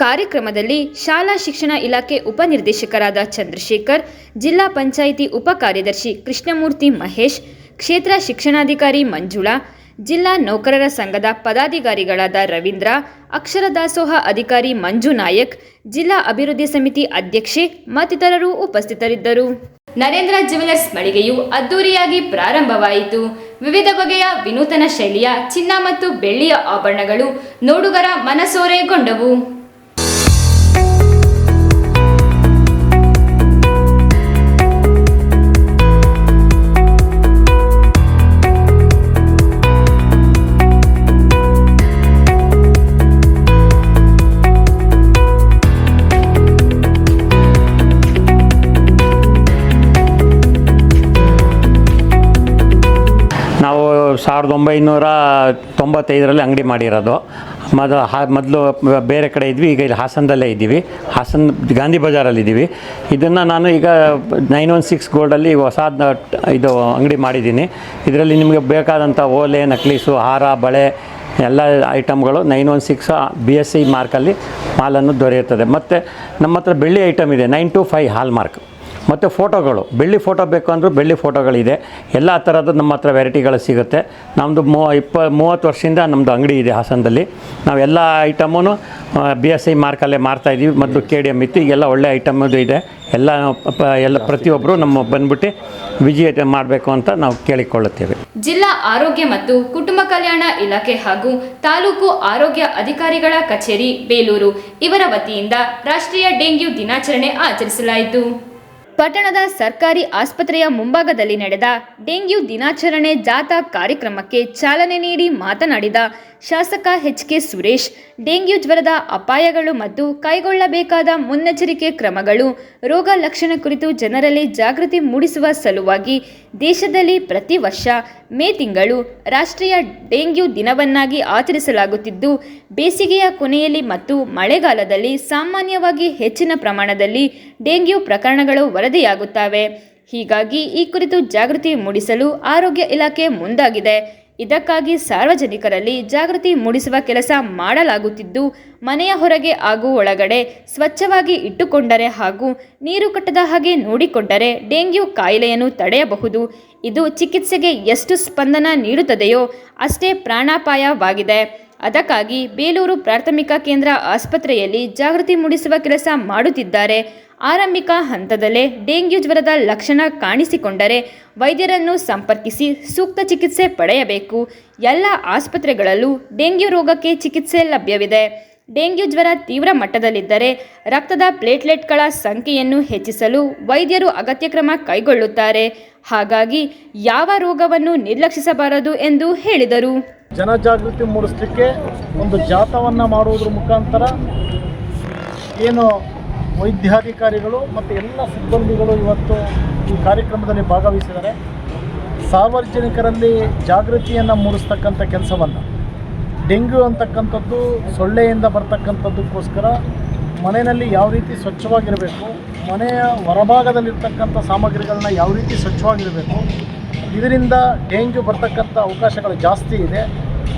ಕಾರ್ಯಕ್ರಮದಲ್ಲಿ ಶಾಲಾ ಶಿಕ್ಷಣ ಇಲಾಖೆ ಉಪನಿರ್ದೇಶಕರಾದ ಚಂದ್ರಶೇಖರ್, ಜಿಲ್ಲಾ ಪಂಚಾಯಿತಿ ಉಪ ಕಾರ್ಯದರ್ಶಿ ಕೃಷ್ಣಮೂರ್ತಿ ಮಹೇಶ್, ಕ್ಷೇತ್ರ ಶಿಕ್ಷಣಾಧಿಕಾರಿ ಮಂಜುಳಾ, ಜಿಲ್ಲಾ ನೌಕರರ ಸಂಘದ ಪದಾಧಿಕಾರಿಗಳಾದ ರವೀಂದ್ರ, ಅಕ್ಷರ ದಾಸೋಹ ಅಧಿಕಾರಿ ಮಂಜು ನಾಯಕ್, ಜಿಲ್ಲಾ ಅಭಿವೃದ್ಧಿ ಸಮಿತಿ ಅಧ್ಯಕ್ಷೆ ಮತ್ತಿತರರು ಉಪಸ್ಥಿತರಿದ್ದರು. ನರೇಂದ್ರ ಜ್ಯುವೆಲರ್ಸ್ ಮಳಿಗೆಯು ಅದ್ದೂರಿಯಾಗಿ ಪ್ರಾರಂಭವಾಯಿತು. ವಿವಿಧ ಬಗೆಯ ವಿನೂತನ ಶೈಲಿಯ ಚಿನ್ನ ಮತ್ತು ಬೆಳ್ಳಿಯ ಆಭರಣಗಳು ನೋಡುಗರ ಮನಸೂರೆಗೊಂಡವು. ನಾವು 1995ರಲ್ಲಿ ಅಂಗಡಿ ಮಾಡಿರೋದು. ಮೊದಲು ಬೇರೆ ಕಡೆ ಇದ್ವಿ, ಈಗ ಇಲ್ಲಿ ಹಾಸನದಲ್ಲೇ ಇದ್ದೀವಿ. ಹಾಸನ ಗಾಂಧಿ ಬಜಾರಲ್ಲಿದ್ದೀವಿ. ಇದನ್ನು ನಾನು ಈಗ 916 ಗೋಲ್ಡಲ್ಲಿ ಹೊಸದ ಇದು ಅಂಗಡಿ ಮಾಡಿದ್ದೀನಿ. ಇದರಲ್ಲಿ ನಿಮಗೆ ಬೇಕಾದಂಥ ಓಲೆ, ನಕ್ಲೀಸು, ಹಾರ, ಬಳೆ ಎಲ್ಲ ಐಟಮ್ಗಳು 916 BSI ಮಾರ್ಕಲ್ಲಿ ಮಾಲನ್ನು ದೊರೆಯುತ್ತದೆ. ಮತ್ತು ನಮ್ಮ ಹತ್ರ ಬೆಳ್ಳಿ ಐಟಮ್ ಇದೆ, 925 ಹಾಲ್ ಮಾರ್ಕ್. ಮತ್ತು ಫೋಟೋಗಳು, ಬೆಳ್ಳಿ ಫೋಟೋ ಬೇಕು ಅಂದರೂ ಬೆಳ್ಳಿ ಫೋಟೋಗಳಿದೆ. ಎಲ್ಲ ಥರದ್ದು ನಮ್ಮ ಹತ್ರ ವೆರೈಟಿಗಳು ಸಿಗುತ್ತೆ. ನಮ್ಮದು 30 ವರ್ಷದಿಂದ ನಮ್ಮದು ಅಂಗಡಿ ಇದೆ ಹಾಸನದಲ್ಲಿ. ನಾವೆಲ್ಲ ಐಟಮೂ BSI ಮಾರ್ಕಲ್ಲೇ ಮಾರ್ತಾಯಿದ್ದೀವಿ. ಮತ್ತು KDM ಇತ್ತು, ಈಗೆಲ್ಲ ಒಳ್ಳೆ ಐಟಮದು ಇದೆ. ಎಲ್ಲ ಪ್ರತಿಯೊಬ್ಬರು ನಮ್ಮ ಬಂದ್ಬಿಟ್ಟು ವಿಜಿಟ್ ಮಾಡಬೇಕು ಅಂತ ನಾವು ಕೇಳಿಕೊಳ್ಳುತ್ತೇವೆ. ಜಿಲ್ಲಾ ಆರೋಗ್ಯ ಮತ್ತು ಕುಟುಂಬ ಕಲ್ಯಾಣ ಇಲಾಖೆ ಹಾಗೂ ತಾಲೂಕು ಆರೋಗ್ಯ ಅಧಿಕಾರಿಗಳ ಕಚೇರಿ ಬೇಲೂರು ಇವರ ವತಿಯಿಂದ ರಾಷ್ಟ್ರೀಯ ಡೆಂಗ್ಯೂ ದಿನಾಚರಣೆ ಆಚರಿಸಲಾಯಿತು. ಪಟ್ಟಣದ ಸರ್ಕಾರಿ ಆಸ್ಪತ್ರೆಯ ಮುಂಭಾಗದಲ್ಲಿ ನಡೆದ ಡೆಂಗ್ಯೂ ದಿನಾಚರಣೆ ಜಾಥಾ ಕಾರ್ಯಕ್ರಮಕ್ಕೆ ಚಾಲನೆ ನೀಡಿ ಮಾತನಾಡಿದ ಶಾಸಕ HK ಸುರೇಶ್, ಡೆಂಗ್ಯೂ ಜ್ವರದ ಅಪಾಯಗಳು ಮತ್ತು ಕೈಗೊಳ್ಳಬೇಕಾದ ಮುನ್ನೆಚ್ಚರಿಕೆ ಕ್ರಮಗಳು, ರೋಗ ಲಕ್ಷಣ ಕುರಿತು ಜನರಲ್ಲಿ ಜಾಗೃತಿ ಮೂಡಿಸುವ ಸಲುವಾಗಿ ದೇಶದಲ್ಲಿ ಪ್ರತಿ ವರ್ಷ ಮೇ ತಿಂಗಳು ರಾಷ್ಟ್ರೀಯ ಡೆಂಗ್ಯೂ ದಿನವನ್ನಾಗಿ ಆಚರಿಸಲಾಗುತ್ತಿದ್ದು, ಬೇಸಿಗೆಯ ಕೊನೆಯಲ್ಲಿ ಮತ್ತು ಮಳೆಗಾಲದಲ್ಲಿ ಸಾಮಾನ್ಯವಾಗಿ ಹೆಚ್ಚಿನ ಪ್ರಮಾಣದಲ್ಲಿ ಡೆಂಗ್ಯೂ ಪ್ರಕರಣಗಳು ವರದಿಯಾಗುತ್ತವೆ. ಹೀಗಾಗಿ ಈ ಕುರಿತು ಜಾಗೃತಿ ಮೂಡಿಸಲು ಆರೋಗ್ಯ ಇಲಾಖೆ ಮುಂದಾಗಿದೆ. ಇದಕ್ಕಾಗಿ ಸಾರ್ವಜನಿಕರಲ್ಲಿ ಜಾಗೃತಿ ಮೂಡಿಸುವ ಕೆಲಸ ಮಾಡಲಾಗುತ್ತಿದ್ದು, ಮನೆಯ ಹೊರಗೆ ಹಾಗೂ ಒಳಗಡೆ ಸ್ವಚ್ಛವಾಗಿ ಇಟ್ಟುಕೊಂಡರೆ ಹಾಗೂ ನೀರು ಕಟ್ಟದ ಹಾಗೆ ನೋಡಿಕೊಂಡರೆ ಡೆಂಗ್ಯೂ ಕಾಯಿಲೆಯನ್ನು ತಡೆಯಬಹುದು. ಇದು ಚಿಕಿತ್ಸೆಗೆ ಎಷ್ಟು ಸ್ಪಂದನ ನೀಡುತ್ತದೆಯೋ ಅಷ್ಟೇ ಪ್ರಾಣಾಪಾಯವಾಗಿದೆ. ಅದಕ್ಕಾಗಿ ಬೇಲೂರು ಪ್ರಾಥಮಿಕ ಕೇಂದ್ರ ಆಸ್ಪತ್ರೆಯಲ್ಲಿ ಜಾಗೃತಿ ಮೂಡಿಸುವ ಕೆಲಸ ಮಾಡುತ್ತಿದ್ದಾರೆ. ಆರಂಭಿಕ ಹಂತದಲ್ಲೇ ಡೆಂಗ್ಯೂ ಜ್ವರದ ಲಕ್ಷಣ ಕಾಣಿಸಿಕೊಂಡರೆ ವೈದ್ಯರನ್ನು ಸಂಪರ್ಕಿಸಿ ಸೂಕ್ತ ಚಿಕಿತ್ಸೆ ಪಡೆಯಬೇಕು. ಎಲ್ಲ ಆಸ್ಪತ್ರೆಗಳಲ್ಲೂ ಡೆಂಗ್ಯೂ ರೋಗಕ್ಕೆ ಚಿಕಿತ್ಸೆ ಲಭ್ಯವಿದೆ. ಡೆಂಗ್ಯೂ ಜ್ವರ ತೀವ್ರ ಮಟ್ಟದಲ್ಲಿದ್ದರೆ ರಕ್ತದ ಪ್ಲೇಟ್ಲೆಟ್ಗಳ ಸಂಖ್ಯೆಯನ್ನು ಹೆಚ್ಚಿಸಲು ವೈದ್ಯರು ಅಗತ್ಯ ಕ್ರಮ ಕೈಗೊಳ್ಳುತ್ತಾರೆ. ಹಾಗಾಗಿ ಯಾವ ರೋಗವನ್ನು ನಿರ್ಲಕ್ಷಿಸಬಾರದು ಎಂದು ಹೇಳಿದರು. ಜನಜಾಗೃತಿ ಮೂಡಿಸಲಿಕ್ಕೆ ಒಂದು ಜಾಥಾವನ್ನು ಮಾಡುವುದರ ಮುಖಾಂತರ ಏನು ವೈದ್ಯಾಧಿಕಾರಿಗಳು ಮತ್ತು ಎಲ್ಲ ಸಿಬ್ಬಂದಿಗಳು ಇವತ್ತು ಈ ಕಾರ್ಯಕ್ರಮದಲ್ಲಿ ಭಾಗವಹಿಸಿದ್ದಾರೆ. ಸಾರ್ವಜನಿಕರಲ್ಲಿ ಜಾಗೃತಿಯನ್ನು ಮೂಡಿಸ್ತಕ್ಕಂಥ ಕೆಲಸವನ್ನು, ಡೆಂಗ್ಯೂ ಅಂತಕ್ಕಂಥದ್ದು ಸೊಳ್ಳೆಯಿಂದ ಬರ್ತಕ್ಕಂಥದ್ದಕ್ಕೋಸ್ಕರ ಮನೆಯಲ್ಲಿ ಯಾವ ರೀತಿ ಸ್ವಚ್ಛವಾಗಿರಬೇಕು, ಮನೆಯ ಹೊರಭಾಗದಲ್ಲಿರ್ತಕ್ಕಂಥ ಸಾಮಗ್ರಿಗಳನ್ನ ಯಾವ ರೀತಿ ಸ್ವಚ್ಛವಾಗಿರಬೇಕು, ಇದರಿಂದ ಡೆಂಗ್ಯೂ ಬರ್ತಕ್ಕಂಥ ಅವಕಾಶಗಳು ಜಾಸ್ತಿ ಇದೆ.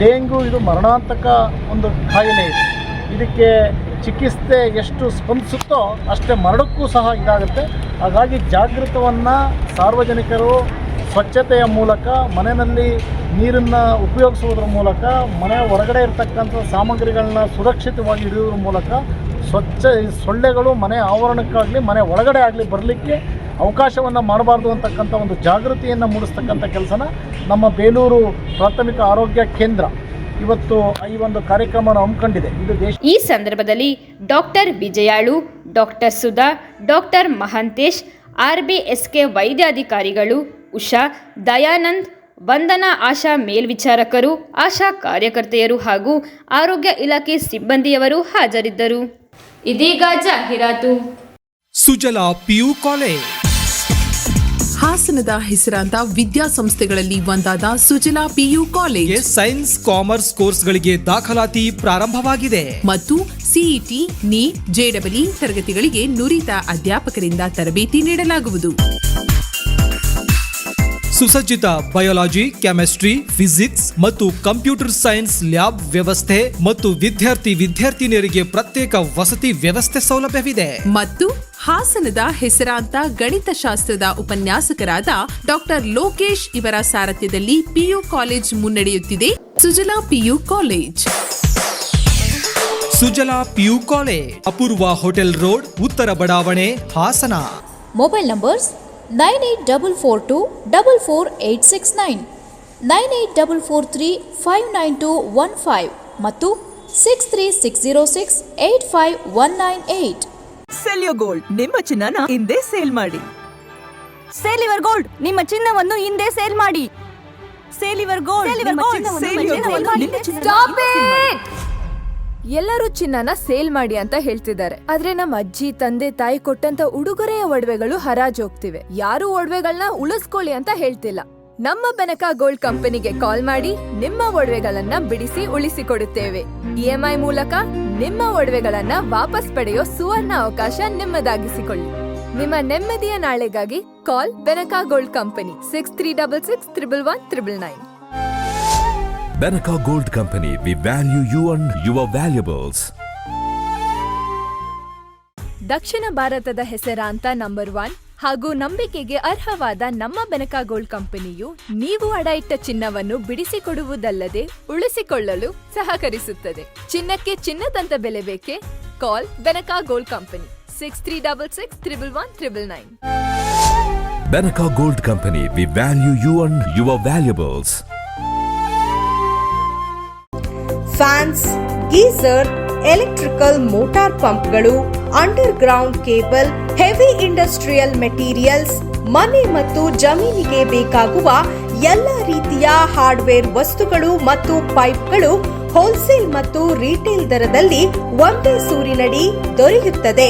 ಡೆಂಗ್ಯೂ ಇದು ಮರಣಾಂತಕ ಒಂದು ಕಾಯಿಲೆ ಇದೆ. ಇದಕ್ಕೆ ಚಿಕಿತ್ಸೆ ಎಷ್ಟು ಸ್ಪಂದಿಸುತ್ತೋ ಅಷ್ಟೇ ಮರಣಕ್ಕೂ ಸಹ ಇದಾಗುತ್ತೆ. ಹಾಗಾಗಿ ಜಾಗೃತವನ್ನು ಸಾರ್ವಜನಿಕರು ಸ್ವಚ್ಛತೆಯ ಮೂಲಕ, ಮನೆಯಲ್ಲಿ ನೀರನ್ನು ಉಪಯೋಗಿಸುವುದರ ಮೂಲಕ, ಮನೆಯ ಹೊರಗಡೆ ಇರತಕ್ಕಂಥ ಸಾಮಗ್ರಿಗಳನ್ನ ಸುರಕ್ಷಿತವಾಗಿ ಹಿಡಿಯೋದ್ರ ಮೂಲಕ ಸೊಳ್ಳೆಗಳು ಮನೆ ಆವರಣಕ್ಕಾಗಲಿ ಮನೆ ಒಳಗಡೆ ಆಗಲಿ ಬರಲಿಕ್ಕೆ ಅವಕಾಶವನ್ನು ಮಾಡಬಾರ್ದು ಅಂತಕ್ಕಂಥ ಒಂದು ಜಾಗೃತಿಯನ್ನು ಮೂಡಿಸ್ತಕ್ಕಂಥ ಕೆಲಸನ ನಮ್ಮ ಬೇಲೂರು ಪ್ರಾಥಮಿಕ ಆರೋಗ್ಯ ಕೇಂದ್ರ ಇವತ್ತು ಈ ಒಂದು ಕಾರ್ಯಕ್ರಮವನ್ನು ಹಮ್ಮಿಕೊಂಡಿದೆ. ಇದು ಈ ಸಂದರ್ಭದಲ್ಲಿ ಡಾಕ್ಟರ್ ವಿಜಯಾಳು, doctor Sudha, doctor Mahantesh, RBSK ವೈದ್ಯಾಧಿಕಾರಿಗಳು, ಉಷಾ, ದಯಾನಂದ್, ವಂದನಾ ಆಶಾ ಮೇಲ್ವಿಚಾರಕರು, ಆಶಾ ಕಾರ್ಯಕರ್ತೆಯರು ಹಾಗೂ ಆರೋಗ್ಯ ಇಲಾಖೆ ಸಿಬ್ಬಂದಿಯವರು ಹಾಜರಿದ್ದರು. ಇದೀಗ ಜಾಹೀರಾತು. ಸುಜಲಾ ಪಿಯು ಕಾಲೇಜ್ ಹಾಸನದ ಹೆಸರಾಂತ ವಿದ್ಯಾಸಂಸ್ಥೆಗಳಲ್ಲಿ ಒಂದಾದ Sujala PU college science commerce ಕೋರ್ಸ್ಗಳಿಗೆ ದಾಖಲಾತಿ ಪ್ರಾರಂಭವಾಗಿದೆ ಮತ್ತು ಸಿಇಟಿ, ನೀಟ್, ಜೆಡಬ್ಲ್ಇ ತರಗತಿಗಳಿಗೆ ನುರಿತ ಅಧ್ಯಾಪಕರಿಂದ ತರಬೇತಿ ನೀಡಲಾಗುವುದು. ಸುಸಜ್ಜಿತ ಬಯಾಲಜಿ, ಕೆಮಿಸ್ಟ್ರಿ, ಫಿಸಿಕ್ಸ್ ಮತ್ತು ಕಂಪ್ಯೂಟರ್ ಸೈನ್ಸ್ ಲ್ಯಾಬ್ ವ್ಯವಸ್ಥೆ ಮತ್ತು ವಿದ್ಯಾರ್ಥಿನಿಯರಿಗೆ ಪ್ರತ್ಯೇಕ ವಸತಿ ವ್ಯವಸ್ಥೆ ಸೌಲಭ್ಯವಿದೆ. ಮತ್ತು ಹಾಸನದ ಹೆಸರಾಂತ ಗಣಿತಶಾಸ್ತ್ರದ ಉಪನ್ಯಾಸಕರಾದ ಡಾಕ್ಟರ್ ಲೋಕೇಶ್ ಇವರ ಸಾರಥ್ಯದಲ್ಲಿ ಪಿಯು ಕಾಲೇಜ್ ಮುನ್ನಡೆಯುತ್ತಿದೆ. Sujala PU college. Sujala PU college, Apoorva hotel road, ಉತ್ತರ ಬಡಾವಣೆ, ಹಾಸನ. ಮೊಬೈಲ್ ನಂಬರ್ಸ್ 9844244869, 9844359215 ಮತ್ತು 6360685198. ಸೆಲ್ ಯುವರ್ ಗೋಲ್ಡ್, ನಿಮ್ಮ ಚಿನ್ನನ ಹಿಂದೆ ಸೇಲ್ ಮಾಡಿ. ಸೇಲ್ ಯುವರ್ ಗೋಲ್ಡ್, ನಿಮ್ಮ ಚಿನ್ನವನ್ನು ಹಿಂದೆ ಸೇಲ್ ಮಾಡಿ. Sale your gold, stop it! ಎಲ್ಲರೂ ಚಿನ್ನನ ಸೇಲ್ ಮಾಡಿ ಅಂತ ಹೇಳ್ತಿದ್ದಾರೆ, ಆದ್ರೆ ನಮ್ಮ ಅಜ್ಜಿ, ತಂದೆ, ತಾಯಿ ಕೊಟ್ಟಂತ ಉಡುಗೊರೆಯ ಒಡವೆಗಳು ಹರಾಜ್ ಹೋಗ್ತಿವೆ. ಯಾರು ಒಡವೆಗಳನ್ನ ಉಳಿಸ್ಕೊಳ್ಳಿ ಅಂತ ಹೇಳ್ತಿಲ್ಲ. ನಮ್ಮ ಬೆನಕ ಗೋಲ್ಡ್ ಕಂಪನಿಗೆ ಕಾಲ್ ಮಾಡಿ ನಿಮ್ಮ ಒಡವೆಗಳನ್ನ ಬಿಡಿಸಿ ಉಳಿಸಿಕೊಡುತ್ತೇವೆ. EMI ಮೂಲಕ ನಿಮ್ಮ ಒಡವೆಗಳನ್ನ ವಾಪಸ್ ಪಡೆಯೋ ಸುವರ್ಣ ಅವಕಾಶ ನಿಮ್ಮದಾಗಿಸಿಕೊಳ್ಳಿ. ನಿಮ್ಮ ನೆಮ್ಮದಿಯ ನಾಳೆಗಾಗಿ ಕಾಲ್ Benaka gold company 6366 111 999. Benaka Gold Company, we value you and your valuables. ದಕ್ಷಿಣ ಭಾರತದ ಹೆಸರಾಂತ ನಂಬರ್ 1 ಹಾಗೂ ನಂಬಿಕೆಗೆ ಅರ್ಹವಾದ ನಮ್ಮ ಬೆನಕ ಗೋಲ್ಡ್ ಕಂಪನಿಯು ನೀವು ಅಡ ಇಟ್ಟ ಚಿನ್ನವನ್ನು ಬಿಡಿಸಿಕೊಡುವುದಲ್ಲದೆ ಉಳಿಸಿಕೊಳ್ಳಲು ಸಹಕರಿಸುತ್ತದೆ. ಚಿನ್ನಕ್ಕೆ ಚಿನ್ನದಂತ ಬೆಲೆ ಬೇಕೆ? ಕಾಲ್ Benaka gold company 6366 111 999. Benaka Gold Company, we value you and your valuables. Fans, geyser, electrical motor ಪಂಪ್ಗಳು, underground cable, heavy industrial materials, ಮನೆ ಮತ್ತು ಜಮೀನಿಗೆ ಬೇಕಾಗುವ ಎಲ್ಲ ರೀತಿಯ ಹಾರ್ಡ್ವೇರ್ ವಸ್ತುಗಳು ಮತ್ತು ಪೈಪ್ಗಳು ಹೋಲ್ಸೇಲ್ ಮತ್ತು ರಿಟೇಲ್ ದರದಲ್ಲಿ ಒಂದೇ ಸೂರಿನಡಿ ದೊರೆಯುತ್ತದೆ.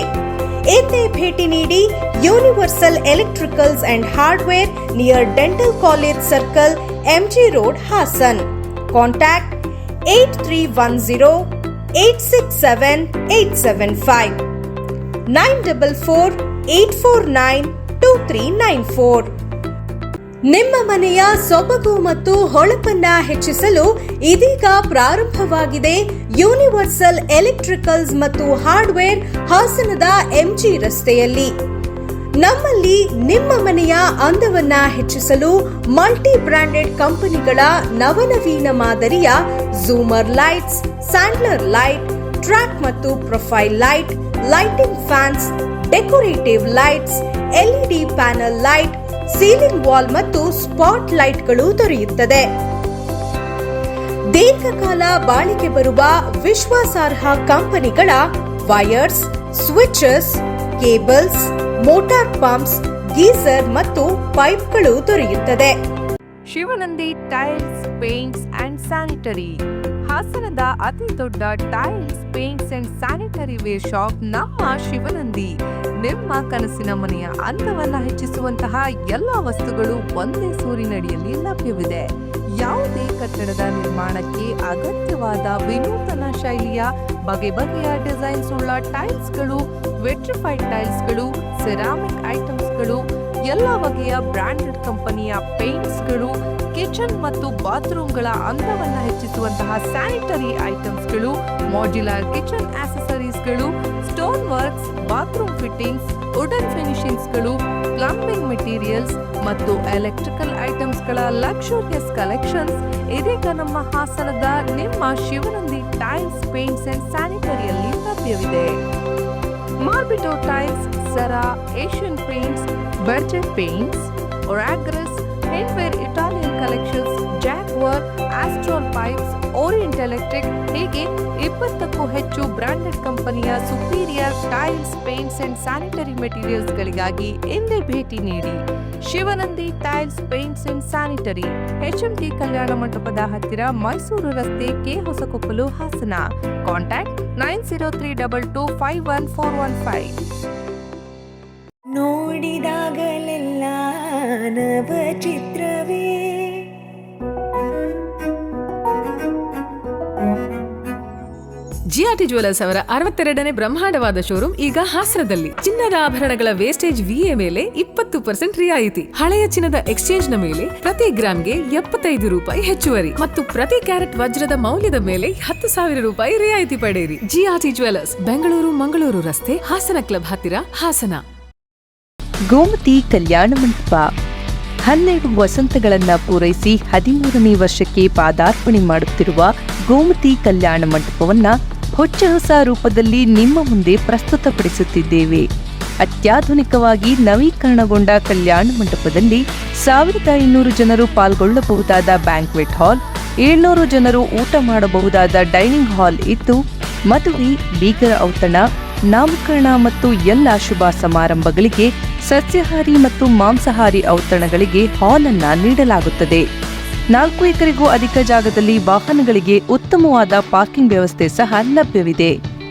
ಎಂದೇ ಭೇಟಿ ನೀಡಿ universal electricals and hardware near dental college circle, MG road, Hassan. Contact 8310867875 94484492394. ನಿಮ್ಮ ಮನೆಯ ಸೊಬಗು ಮತ್ತು ಹೊಳಪನ್ನ ಹೆಚ್ಚಿಸಲು ಇದೀಗ ಪ್ರಾರಂಭವಾಗಿದೆ ಯೂನಿವರ್ಸಲ್ ಎಲೆಕ್ಟ್ರಿಕಲ್ಸ್ ಮತ್ತು ಹಾರ್ಡ್ವೇರ್, ಹಾಸನದ MG ರಸ್ತೆಯಲ್ಲಿ. ನಮ್ಮಲ್ಲಿ ನಿಮ್ಮ ಮನೆಯ ಅಂದವನ್ನ ಹೆಚ್ಚಿಸಲು ಮಲ್ಟಿ ಬ್ರಾಂಡೆಡ್ ಕಂಪನಿಗಳ ನವನವೀನ ಮಾದರಿಯ ಝೂಮರ್ ಲೈಟ್ಸ್, ಸ್ಯಾಂಡ್ಲರ್ ಲೈಟ್, ಟ್ರ್ಯಾಕ್ ಮತ್ತು profile light, lighting fans, decorative lights, LED panel light, ceiling wall ಮತ್ತು ಸ್ಪಾಟ್ ಲೈಟ್ಗಳು ದೊರೆಯುತ್ತದೆ. ದೀರ್ಘಕಾಲ ಬಾಳಿಕೆ ಬರುವ ವಿಶ್ವಾಸಾರ್ಹ ಕಂಪನಿಗಳ wires, switches, cables, motor pumps, geyser ಮತ್ತು ಪೈಪ್ಗಳು ದೊರೆಯುತ್ತದೆ. Shivanandi tiles, paints and sanitary. ಹಾಸನದ ಅತಿ ದೊಡ್ಡ tiles, paints and sanitary ware shop ನಮ್ಮ ಶಿವನಂದಿ. ನಿಮ್ಮ ಕನಸಿನ ಮನೆಯ ಅಂದವನ್ನ ಹೆಚ್ಚಿಸುವಂತಹ ಎಲ್ಲ ವಸ್ತುಗಳು ಒಂದೇ ಸೂರಿನಡಿಯಲ್ಲಿ ಲಭ್ಯವಿದೆ. ಯಾವುದೇ ಕಟ್ಟಡದ ನಿರ್ಮಾಣಕ್ಕೆ ಅಗತ್ಯವಾದ ವಿನೂತನ ಶೈಲಿಯ ಬಗೆ ಬಗೆಯ ಡಿಸೈನ್ಸ್ ಉಳ್ಳ ಟೈಲ್ಸ್ಗಳು, ವೆಟ್ರಿಫೈಡ್ ಟೈಲ್ಸ್ಗಳು, ಸೆರಾಮಿಕ್ ಐಟಮ್ಸ್ಗಳು, ಎಲ್ಲ ಬಗೆಯ ಬ್ರಾಂಡೆಡ್ ಕಂಪನಿಯ ಪೇಂಟ್ಸ್ಗಳು, ಕಿಚನ್ ಮತ್ತು ಬಾತ್ರೂಮ್ಗಳ ಅಂದವನ್ನು ಹೆಚ್ಚಿಸುವಂತಹ ಸ್ಯಾನಿಟರಿ ಐಟಮ್ಸ್ಗಳು, ಮಾಡ್ಯುಲರ್ ಕಿಚನ್ ಆಕ್ಸೆಸರೀಸ್ಗಳು, stone works, bathroom fittings, wooden ಫಿನಿಶಿಂಗ್ಸ್ಗಳು, ಪ್ಲಂಬಿಂಗ್ ಮೆಟೀರಿಯಲ್ಸ್ ಮತ್ತು ಎಲೆಕ್ಟ್ರಿಕಲ್ ಐಟಮ್ಸ್ಗಳ ಲಕ್ಸುರಿಯಸ್ ಕಲೆಕ್ಷನ್ಸ್ ಇದೀಗ ನಮ್ಮ ಹಾಸನದ ನಿಮ್ಮ ಶಿವನಂದಿ ಟೈಲ್ಸ್, ಪೇಂಟ್ಸ್ ಅಂಡ್ ಸ್ಯಾನಿಟರಿಯಲ್ಲಿ ಲಭ್ಯವಿದೆ. ಮಾರ್ಬಿಟೋ ಟೈಲ್ಸ್, ಸರಾ, ಏಷ್ಯನ್ ಪೇಂಟ್ಸ್, ಬರ್ಜೆಟ್ ಪೇಂಟ್ಸ್, ಒರಾಗ್ರಸ್, ಹೆಂಡ್ವೇರ್ ಇಟಾಲಿಯನ್ ಕಲೆಕ್ಷನ್ಸ್, ಜಾಕ್ power, Astral pipes, Orient electric ಹೀಗೆ 20ಕ್ಕೂ ಹೆಚ್ಚು ಬ್ರಾಂಡೆಡ್ ಕಂಪನಿಯ superior tiles, paints and sanitary ಮೆಟೀರಿಯಲ್ಸ್ಗಳಿಗಾಗಿ ಇಂದೇ ಭೇಟಿ ನೀಡಿ. Shivanandi tiles, paints and sanitary, HMT ಕಲ್ಯಾಣ ಮಂಟಪದ ಹತ್ತಿರ, ಮೈಸೂರು ರಸ್ತೆ, ಕೆ ಹೊಸಕೊಪ್ಪಲು, ಹಾಸನ. ಕಾಂಟ್ಯಾಕ್ಟ್ 9032251415. ನೋಡಿದಾಗಲೆಲ್ಲ ನವ ಚಿತ್ರವೇ. ಜಿಆರ್ಟಿ ಜ್ಯುವೆಲರ್ಸ್ ಅವರ 62ನೇ ಬ್ರಹ್ಮಾಂಡವಾದ ಶೋರೂಮ್ ಈಗ ಹಾಸನದಲ್ಲಿ. ಚಿನ್ನದ ಆಭರಣಗಳ ವೇಸ್ಟೇಜ್ ವಿಎ ಮೇಲೆ 20% ರಿಯಾಯಿತಿ. ಹಳೆಯ ಚಿನ್ನದ ಎಕ್ಸ್ಚೇಂಜ್ ನ ಮೇಲೆ ಪ್ರತಿ ಗ್ರಾಮ್ಗೆ 75 ರೂಪಾಯಿ ಹೆಚ್ಚುವರಿ ಮತ್ತು ಪ್ರತಿ ಕ್ಯಾರೆಟ್ ವಜ್ರದ ಮೌಲ್ಯದ ಮೇಲೆ 10,000 ರೂಪಾಯಿ ರಿಯಾಯಿತಿ ಪಡೆಯಿರಿ. ಜಿಆರ್ಟಿ ಜ್ಯುವೆಲರ್ಸ್, ಬೆಂಗಳೂರು ಮಂಗಳೂರು ರಸ್ತೆ, ಹಾಸನ ಕ್ಲಬ್ ಹತ್ತಿರ, ಹಾಸನ. ಗೋಮತಿ ಕಲ್ಯಾಣ ಮಂಟಪ 12 ವಸಂತಗಳನ್ನ ಪೂರೈಸಿ 13ನೇ ವರ್ಷಕ್ಕೆ ಪಾದಾರ್ಪಣೆ ಮಾಡುತ್ತಿರುವ ಗೋಮತಿ ಕಲ್ಯಾಣ ಮಂಟಪವನ್ನ ಹೊಚ್ಚ ಹೊಸ ರೂಪದಲ್ಲಿ ನಿಮ್ಮ ಮುಂದೆ ಪ್ರಸ್ತುತಪಡಿಸುತ್ತಿದ್ದೇವೆ. ಅತ್ಯಾಧುನಿಕವಾಗಿ ನವೀಕರಣಗೊಂಡ ಕಲ್ಯಾಣ ಮಂಟಪದಲ್ಲಿ 1500 ಜನರು ಪಾಲ್ಗೊಳ್ಳಬಹುದಾದ ಬ್ಯಾಂಕ್ವೆಟ್ ಹಾಲ್, 700 ಜನರು ಊಟ ಮಾಡಬಹುದಾದ ಡೈನಿಂಗ್ ಹಾಲ್ ಇದ್ದು, ಮದುವೆ, ಬೀಗರ ಔತಣ, ನಾಮಕರಣ ಮತ್ತು ಎಲ್ಲ ಶುಭ ಸಮಾರಂಭಗಳಿಗೆ ಸಸ್ಯಾಹಾರಿ ಮತ್ತು ಮಾಂಸಾಹಾರಿ ಔತಣಗಳಿಗೆ ಹಾಲ್ ಅನ್ನ ನೀಡಲಾಗುತ್ತದೆ. 4 ಎಕರೆಗೂ ಅಧಿಕ ಜಾಗದಲ್ಲಿ ವಾಹನಗಳಿಗೆ ಉತ್ತಮವಾದ ಪಾರ್ಕಿಂಗ್ ವ್ಯವಸ್ಥೆ ಸಹ ಲಭ್ಯವಿದೆ.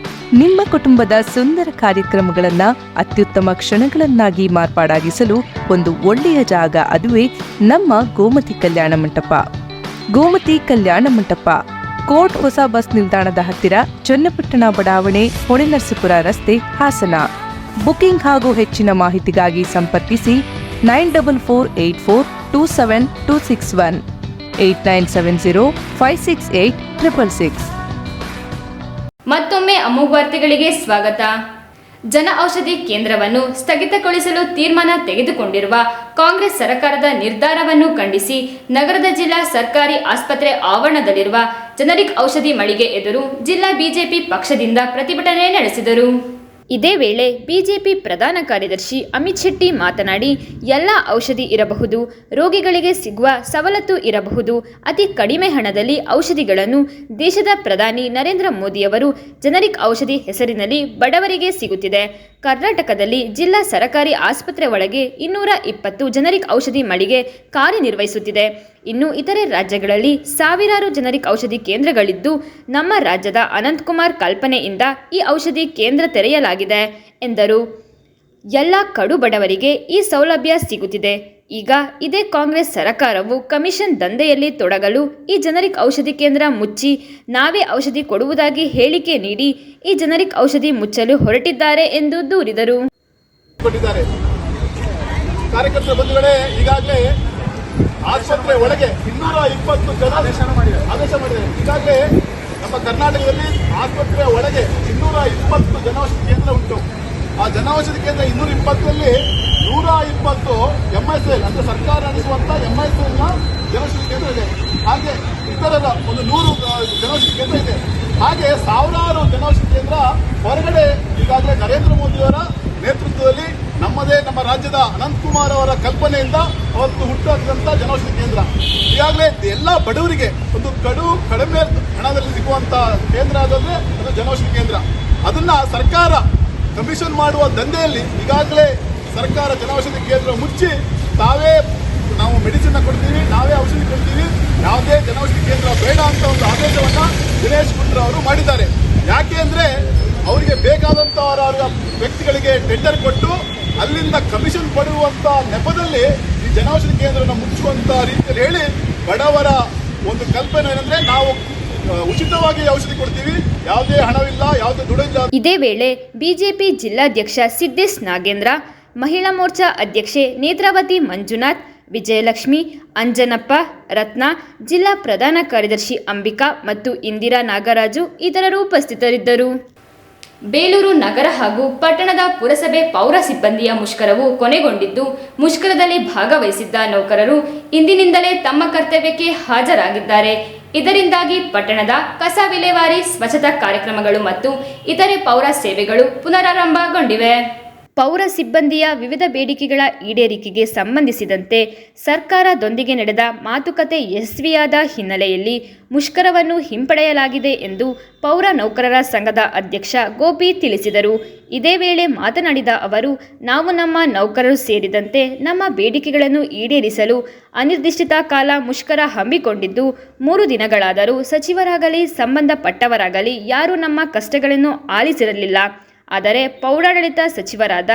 ನಿಮ್ಮ ಕುಟುಂಬದ ಸುಂದರ ಕಾರ್ಯಕ್ರಮಗಳನ್ನು ಅತ್ಯುತ್ತಮ ಕ್ಷಣಗಳನ್ನಾಗಿ ಮಾರ್ಪಾಡಾಗಿಸಲು ಒಂದು ಒಳ್ಳೆಯ ಜಾಗ, ಅದುವೇ ನಮ್ಮ ಗೋಮತಿ ಕಲ್ಯಾಣ ಮಂಟಪ. ಗೋಮತಿ ಕಲ್ಯಾಣ ಮಂಟಪ ಕೋರ್ಟ್ ಹೊಸ ಬಸ್ ನಿಲ್ದಾಣದ ಹತ್ತಿರ, ಚನ್ನಪಟ್ಟಣ ಬಡಾವಣೆ, ಹೊಳೆನರಸೀಪುರ ರಸ್ತೆ, ಹಾಸನ. ಬುಕಿಂಗ್ ಹಾಗೂ ಹೆಚ್ಚಿನ ಮಾಹಿತಿಗಾಗಿ ಸಂಪರ್ಕಿಸಿ 9448427261 8970568666. ಮತ್ತೊಮ್ಮೆ ಅಮೋಘ ವಾರ್ತೆಗಳಿಗೆ ಸ್ವಾಗತ. ಜನ ಔಷಧಿ ಕೇಂದ್ರವನ್ನು ಸ್ಥಗಿತಗೊಳಿಸಲು ತೀರ್ಮಾನ ತೆಗೆದುಕೊಂಡಿರುವ ಕಾಂಗ್ರೆಸ್ ಸರ್ಕಾರದ ನಿರ್ಧಾರವನ್ನು ಖಂಡಿಸಿ ನಗರದ ಜಿಲ್ಲಾ ಸರ್ಕಾರಿ ಆಸ್ಪತ್ರೆ ಆವರಣದಲ್ಲಿರುವ ಜನರಿಕ್ ಔಷಧಿ ಮಳಿಗೆ ಎದುರು ಜಿಲ್ಲಾ ಬಿಜೆಪಿ ಪಕ್ಷದಿಂದ ಪ್ರತಿಭಟನೆ ನಡೆಸಿದರು. ಇದೇ ವೇಳೆ ಬಿಜೆಪಿ ಪ್ರಧಾನ ಕಾರ್ಯದರ್ಶಿ ಅಮಿತ್ ಶೆಟ್ಟಿ ಮಾತನಾಡಿ, ಎಲ್ಲ ಔಷಧಿ ಇರಬಹುದು, ರೋಗಿಗಳಿಗೆ ಸಿಗುವ ಸವಲತ್ತು ಇರಬಹುದು, ಅತಿ ಕಡಿಮೆ ಹಣದಲ್ಲಿ ಔಷಧಿಗಳನ್ನು ದೇಶದ ಪ್ರಧಾನಿ ನರೇಂದ್ರ ಮೋದಿಯವರು ಜನರಿಕ್ ಔಷಧಿ ಹೆಸರಿನಲ್ಲಿ ಬಡವರಿಗೆ ಸಿಗುತ್ತಿದೆ. ಕರ್ನಾಟಕದಲ್ಲಿ ಜಿಲ್ಲಾ ಸರ್ಕಾರಿ ಆಸ್ಪತ್ರೆ ಒಳಗೆ 220 ಜನರಿಕ್ ಔಷಧಿ ಮಳಿಗೆ ಕಾರ್ಯನಿರ್ವಹಿಸುತ್ತಿದೆ. ಇನ್ನು ಇತರೆ ರಾಜ್ಯಗಳಲ್ಲಿ ಸಾವಿರಾರು ಜನರಿಕ್ ಔಷಧಿ ಕೇಂದ್ರಗಳಿದ್ದು, ನಮ್ಮ ರಾಜ್ಯದ ಅನಂತಕುಮಾರ್ ಕಲ್ಪನೆಯಿಂದ ಈ ಔಷಧಿ ಕೇಂದ್ರ ತೆರೆಯಲಾಗಿದೆ ಎಂದರು. ಎಲ್ಲ ಕಡು ಬಡವರಿಗೆ ಈ ಸೌಲಭ್ಯ ಸಿಗುತ್ತಿದೆ. ಈಗ ಇದೇ ಕಾಂಗ್ರೆಸ್ ಸರ್ಕಾರವು ಕಮಿಷನ್ ದಂಧೆಯಲ್ಲಿ ತೊಡಗಲು ಈ ಜನರಿಕ್ ಔಷಧಿ ಕೇಂದ್ರ ಮುಚ್ಚಿ ನಾವೇ ಔಷಧಿ ಕೊಡುವುದಾಗಿ ಹೇಳಿಕೆ ನೀಡಿ ಈ ಜನರಿಕ್ ಔಷಧಿ ಮುಚ್ಚಲು ಹೊರಟಿದ್ದಾರೆ ಎಂದು ದೂರಿದರು. ಕಾರ್ಯಕರ್ತರ ಬಂಧುಗಳೇ, ಈಗಾಗಲೇ ಆಸ್ಪತ್ರೆ ಒಳಗೆ 220 ಜನ ಆದೇಶ ಮಾಡಿದ್ದಾರೆ. ಈಗಾಗಲೇ ನಮ್ಮ ಕರ್ನಾಟಕದಲ್ಲಿ ಆಸ್ಪತ್ರೆಯ ಒಳಗೆ 220 ಜನೌಷಧಿ ಕೇಂದ್ರ ಉಂಟು. ಆ ಜನೌಷಧಿ ಕೇಂದ್ರ 220ರಲ್ಲಿ 120 MSL ಅಂದ್ರೆ ಸರ್ಕಾರ ನಡೆಸುವಂತ MSL ನ ಜನೌಷಧಿ ಕೇಂದ್ರ ಇದೆ. ಹಾಗೆ ಇತರರ ಒಂದು 100 ಜನೌಷಧಿ ಕೇಂದ್ರ ಇದೆ. ಹಾಗೆ ಸಾವಿರಾರು ಜನೌಷಧಿ ಕೇಂದ್ರ ಹೊರಗಡೆ ಈಗಾಗಲೇ ನರೇಂದ್ರ ಮೋದಿಯವರ ನೇತೃತ್ವದಲ್ಲಿ ನಮ್ಮ ರಾಜ್ಯದ ಅನಂತಕುಮಾರ್ ಅವರ ಕಲ್ಪನೆಯಿಂದ ಅವತ್ತು ಹುಟ್ಟುಹಾಕಿದಂತ ಜನೌಷಧಿ ಕೇಂದ್ರ. ಈಗಾಗಲೇ ಎಲ್ಲ ಬಡವರಿಗೆ ಒಂದು ಕಡಿಮೆ ಹಣದಲ್ಲಿ ಸಿಗುವಂತ ಕೇಂದ್ರ ಆದ್ರೆ ಅದು ಜನೌಷಧಿ ಕೇಂದ್ರ. ಅದನ್ನ ಸರ್ಕಾರ ಕಮಿಷನ್ ಮಾಡುವ ದಂಧೆಯಲ್ಲಿ ಈಗಾಗಲೇ ಸರ್ಕಾರ ಜನೌಷಧಿ ಕೇಂದ್ರ ಮುಚ್ಚಿ ನಾವು ಮೆಡಿಸಿನ್ ಕೊಡ್ತೀವಿ, ನಾವೇ ಔಷಧಿ ಕೊಡ್ತೀವಿ, ಯಾವುದೇ ಜನೌಷಧಿ ಕೇಂದ್ರ ಬೇಡ ಅಂತ ಒಂದು ಆದೇಶವನ್ನ ದಿನೇಶ್ ಗುಂಡೂರಾವ್ ಅವರು ಮಾಡಿದ್ದಾರೆ. ಯಾಕೆ ಅಂದ್ರೆ ಅವರಿಗೆ ಬೇಕಾದಂತಹ ವ್ಯಕ್ತಿಗಳಿಗೆ ಟೆಂಡರ್ ಕೊಟ್ಟು ಅಲ್ಲಿಂದ ಕಮಿಷನ್ ಪಡೆಯುವಂತ ನೆಪದಲ್ಲಿ ಈ ಜನೌಷಧಿ ಕೇಂದ್ರವನ್ನು ಮುಚ್ಚುವಂತ ರೀತಿಯಲ್ಲಿ ಹೇಳಿ ಬಡವರ ಒಂದು ಕಲ್ಪನೆ ಏನಂದ್ರೆ ನಾವು ಉಚಿತವಾಗಿ ಔಷಧಿ ಕೊಡ್ತೀವಿ, ಯಾವುದೇ ಹಣವಿಲ್ಲ, ಯಾವುದೇ ದುಡ್ಡಿಲ್ಲ. ಇದೇ ವೇಳೆ ಬಿಜೆಪಿ ಜಿಲ್ಲಾಧ್ಯಕ್ಷ ಸಿದ್ದೇಶ್ ನಾಗೇಂದ್ರ, ಮಹಿಳಾ ಮೋರ್ಚಾ ಅಧ್ಯಕ್ಷೆ ನೇತ್ರಾವತಿ ಮಂಜುನಾಥ್, ವಿಜಯಲಕ್ಷ್ಮಿ, ಅಂಜನಪ್ಪ, ರತ್ನ, ಜಿಲ್ಲಾ ಪ್ರಧಾನ ಕಾರ್ಯದರ್ಶಿ ಅಂಬಿಕಾ ಮತ್ತು ಇಂದಿರಾ ನಾಗರಾಜು ಇತರರು ಉಪಸ್ಥಿತರಿದ್ದರು. ಬೇಲೂರು ನಗರ ಹಾಗೂ ಪಟ್ಟಣದ ಪುರಸಭೆ ಪೌರ ಸಿಬ್ಬಂದಿಯ ಮುಷ್ಕರವು ಕೊನೆಗೊಂಡಿದ್ದು, ಮುಷ್ಕರದಲ್ಲಿ ಭಾಗವಹಿಸಿದ್ದ ನೌಕರರು ಇಂದಿನಿಂದಲೇ ತಮ್ಮ ಕರ್ತವ್ಯಕ್ಕೆ ಹಾಜರಾಗಿದ್ದಾರೆ. ಇದರಿಂದಾಗಿ ಪಟ್ಟಣದ ಕಸ ವಿಲೇವಾರಿ, ಸ್ವಚ್ಛತಾ ಕಾರ್ಯಕ್ರಮಗಳು ಮತ್ತು ಇತರೆ ಪೌರ ಸೇವೆಗಳು ಪುನರಾರಂಭಗೊಂಡಿವೆ. ಪೌರ ಸಿಬ್ಬಂದಿಯ ವಿವಿಧ ಬೇಡಿಕೆಗಳ ಈಡೇರಿಕೆಗೆ ಸಂಬಂಧಿಸಿದಂತೆ ಸರ್ಕಾರದೊಂದಿಗೆ ನಡೆದ ಮಾತುಕತೆ ಯಶಸ್ವಿಯಾದ ಹಿನ್ನೆಲೆಯಲ್ಲಿ ಮುಷ್ಕರವನ್ನು ಹಿಂಪಡೆಯಲಾಗಿದೆ ಎಂದು ಪೌರ ನೌಕರರ ಸಂಘದ ಅಧ್ಯಕ್ಷ ಗೋಪಿ ತಿಳಿಸಿದರು. ಇದೇ ವೇಳೆ ಮಾತನಾಡಿದ ಅವರು, ನಾವು ನಮ್ಮ ನೌಕರರು ಸೇರಿದಂತೆ ನಮ್ಮ ಬೇಡಿಕೆಗಳನ್ನು ಈಡೇರಿಸಲು ಅನಿರ್ದಿಷ್ಟ ಕಾಲ ಮುಷ್ಕರ ಹಮ್ಮಿಕೊಂಡಿದ್ದು 3 ದಿನಗಳಾದರೂ ಸಚಿವರಾಗಲಿ ಸಂಬಂಧಪಟ್ಟವರಾಗಲಿ ಯಾರೂ ನಮ್ಮ ಕಷ್ಟಗಳನ್ನು ಆಲಿಸಿರಲಿಲ್ಲ. ಆದರೆ ಪೌರಾಡಳಿತ ಸಚಿವರಾದ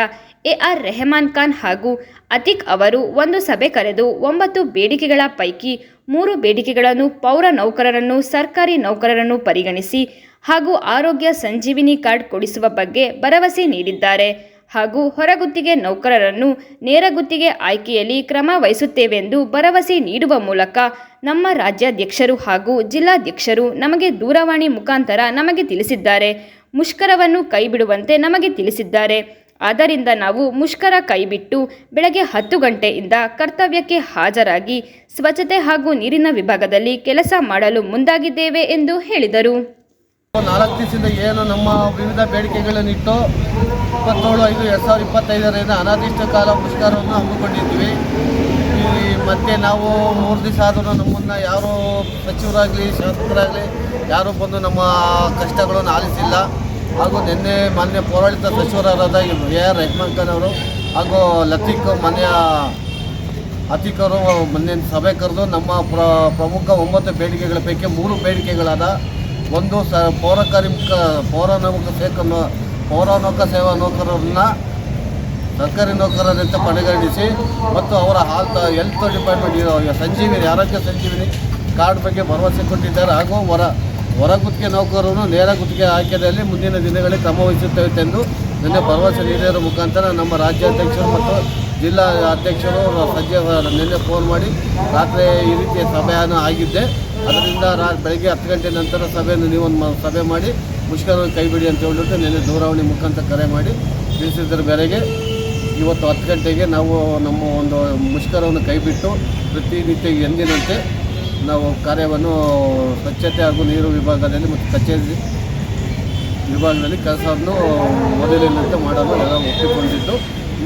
AR ರೆಹಮಾನ್ ಖಾನ್ ಹಾಗೂ ಅತೀಕ್ ಅವರು ಒಂದು ಸಭೆ ಕರೆದು 9 ಬೇಡಿಕೆಗಳ ಪೈಕಿ 3 ಬೇಡಿಕೆಗಳನ್ನು ಪೌರ ನೌಕರರನ್ನು ಸರ್ಕಾರಿ ನೌಕರರನ್ನು ಪರಿಗಣಿಸಿ ಹಾಗೂ ಆರೋಗ್ಯ ಸಂಜೀವಿನಿ ಕಾರ್ಡ್ ಕೊಡಿಸುವ ಬಗ್ಗೆ ಭರವಸೆ ನೀಡಿದ್ದಾರೆ ಹಾಗೂ ಹೊರಗುತ್ತಿಗೆ ನೌಕರರನ್ನು ನೇರ ಗುತ್ತಿಗೆ ಆಯ್ಕೆಯಲ್ಲಿ ಕ್ರಮ ವಹಿಸುತ್ತೇವೆಂದು ಭರವಸೆ ನೀಡುವ ಮೂಲಕ ನಮ್ಮ ರಾಜ್ಯಾಧ್ಯಕ್ಷರು ಹಾಗೂ ಜಿಲ್ಲಾಧ್ಯಕ್ಷರು ನಮಗೆ ದೂರವಾಣಿ ಮುಖಾಂತರ ನಮಗೆ ತಿಳಿಸಿದ್ದಾರೆ. ಮುಷ್ಕರವನ್ನು ಕೈಬಿಡುವಂತೆ ನಮಗೆ ತಿಳಿಸಿದ್ದಾರೆ. ಆದ್ದರಿಂದ ನಾವು ಮುಷ್ಕರ ಕೈಬಿಟ್ಟು ಬೆಳಗ್ಗೆ 10 ಗಂಟೆಯಿಂದ ಕರ್ತವ್ಯಕ್ಕೆ ಹಾಜರಾಗಿ ಸ್ವಚ್ಛತೆ ಹಾಗೂ ನೀರಿನ ವಿಭಾಗದಲ್ಲಿ ಕೆಲಸ ಮಾಡಲು ಮುಂದಾಗಿದ್ದೇವೆ ಎಂದು ಹೇಳಿದರು. 4 ದಿವಸದಿಂದ ಏನು ನಮ್ಮ ವಿವಿಧ ಬೇಡಿಕೆಗಳನ್ನಿಟ್ಟು 27/5/2025 ಅನಿರ್ದಿಷ್ಟ ಕಾಲ ಮುಷ್ಕರವನ್ನು ಹಮ್ಮಿಕೊಂಡಿದ್ವಿ. ಮತ್ತೆ ನಾವು 3 ದಿವಸ ಆದರೂ ನಮ್ಮನ್ನು ಯಾರೂ ಸಚಿವರಾಗಲಿ ಶಾಸಕರಾಗಲಿ ಯಾರೂ ಬಂದು ನಮ್ಮ ಕಷ್ಟಗಳನ್ನು ಆಲಿಸಿಲ್ಲ. ಹಾಗೂ ನಿನ್ನೆ ಮಾನ್ಯ ಪೌರಾಡಳಿತ ಸಚಿವರಾದ AR ರೆಹಮಾನ್ ಖಾನ್ ಅವರು ಹಾಗೂ ಅತೀಕ್ ಅವರು ಮೊನ್ನೆ ಸಭೆ ಕರೆದು ನಮ್ಮ ಪ್ರಮುಖ 9 ಬೇಡಿಕೆಗಳ ಪೈಕಿ 3 ಬೇಡಿಕೆಗಳಾದ ಒಂದು ಪೌರ ನೌಕಾ ಸೇವಾ ನೌಕರರನ್ನ ಸರ್ಕಾರಿ ನೌಕರರಂತೆ ಪರಿಗಣಿಸಿ ಮತ್ತು ಅವರ ಹೆಲ್ತ್ ಡಿಪಾರ್ಟ್ಮೆಂಟ್ ಸಂಜೀವಿನಿ ಆರೋಗ್ಯ ಸಂಜೀವಿನಿ ಕಾರ್ಡ್ ಬಗ್ಗೆ ಭರವಸೆ ಕೊಟ್ಟಿದ್ದಾರೆ. ಹಾಗೂ ಹೊರಗುತ್ತಿಗೆ ನೌಕರರು ನೇರ ಗುತ್ತಿಗೆ ಆಯ್ಕೆಯಲ್ಲಿ ಮುಂದಿನ ದಿನಗಳಲ್ಲಿ ಕ್ರಮ ವಹಿಸುತ್ತೇವೆ ಎಂದು ನಿನ್ನೆ ಭರವಸೆ ನೀಡಿರುವ ಮುಖಾಂತರ ನಮ್ಮ ರಾಜ್ಯಾಧ್ಯಕ್ಷರು ಮತ್ತು ಜಿಲ್ಲಾ ಅಧ್ಯಕ್ಷರು ಸಂಜೆ ನಿನ್ನೆ ಫೋನ್ ಮಾಡಿ ರಾತ್ರಿ ಈ ರೀತಿಯ ಸಭೆಯನ್ನು ಆಗಿದ್ದೆ. ಅದರಿಂದ ಬೆಳಗ್ಗೆ 10 ಗಂಟೆ ನಂತರ ನೀವೊಂದು ಸಭೆ ಮಾಡಿ ಮುಷ್ಕರವನ್ನು ಕೈಬಿಡಿ ಅಂತ ಹೇಳಿಬಿಟ್ಟು ನಿನ್ನೆ ದೂರವಾಣಿ ಮುಖಾಂತರ ಕರೆ ಮಾಡಿ ತಿಳಿಸಿದ್ದರ ಮೇರೆಗೆ ಇವತ್ತು 10 ಗಂಟೆಗೆ ನಾವು ನಮ್ಮ ಒಂದು ಮುಷ್ಕರವನ್ನು ಕೈಬಿಟ್ಟು ಪ್ರತಿನಿತ್ಯ ಎಂದಿನಂತೆ ನಾವು ಕಾರ್ಯವನ್ನು ಸ್ವಚ್ಛತೆ ಹಾಗೂ ನೀರು ವಿಭಾಗದಲ್ಲಿ ಮತ್ತು ಕಚೇರಿ ವಿಭಾಗದಲ್ಲಿ ಕೆಲಸವನ್ನು ಮೊದಲಿನಂತೆ ಮಾಡಲು ಎಲ್ಲ ಒಪ್ಪಿಕೊಂಡಿದ್ದು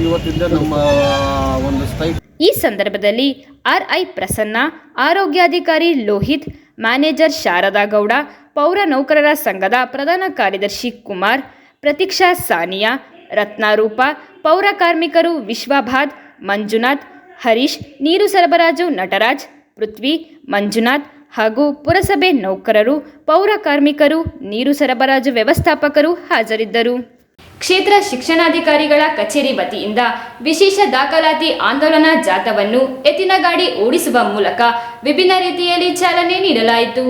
ಇವತ್ತಿಂದ ನಮ್ಮ ಒಂದು ಸ್ಟ್ರೈಕ್. ಈ ಸಂದರ್ಭದಲ್ಲಿ RI ಪ್ರಸನ್ನ, ಆರೋಗ್ಯಾಧಿಕಾರಿ ಲೋಹಿತ್, ಮ್ಯಾನೇಜರ್ ಶಾರದಾ ಗೌಡ, ಪೌರ ನೌಕರರ ಸಂಘದ ಪ್ರಧಾನ ಕಾರ್ಯದರ್ಶಿ ಕುಮಾರ್, ಪ್ರತೀಕ್ಷಾ ಸಾನಿಯಾ, ರತ್ನಾರೂಪ, ಪೌರ ಕಾರ್ಮಿಕರು ವಿಶ್ವಭಾದ್, ಮಂಜುನಾಥ್, ಹರೀಶ್, ನೀರು ಸರಬರಾಜು ನಟರಾಜ್, ಪೃಥ್ವಿ, ಮಂಜುನಾಥ್ ಹಾಗೂ ಪುರಸಭೆ ನೌಕರರು, ಪೌರ ಕಾರ್ಮಿಕರು, ನೀರು ಸರಬರಾಜು ವ್ಯವಸ್ಥಾಪಕರು ಹಾಜರಿದ್ದರು. ಕ್ಷೇತ್ರ ಶಿಕ್ಷಣಾಧಿಕಾರಿಗಳ ಕಚೇರಿ ವತಿಯಿಂದ ವಿಶೇಷ ದಾಖಲಾತಿ ಆಂದೋಲನ ಜಾಥಾವನ್ನು ಎತ್ತಿನ ಗಾಡಿ ಓಡಿಸುವ ಮೂಲಕ ವಿಭಿನ್ನ ರೀತಿಯಲ್ಲಿ ಚಾಲನೆ ನೀಡಲಾಯಿತು.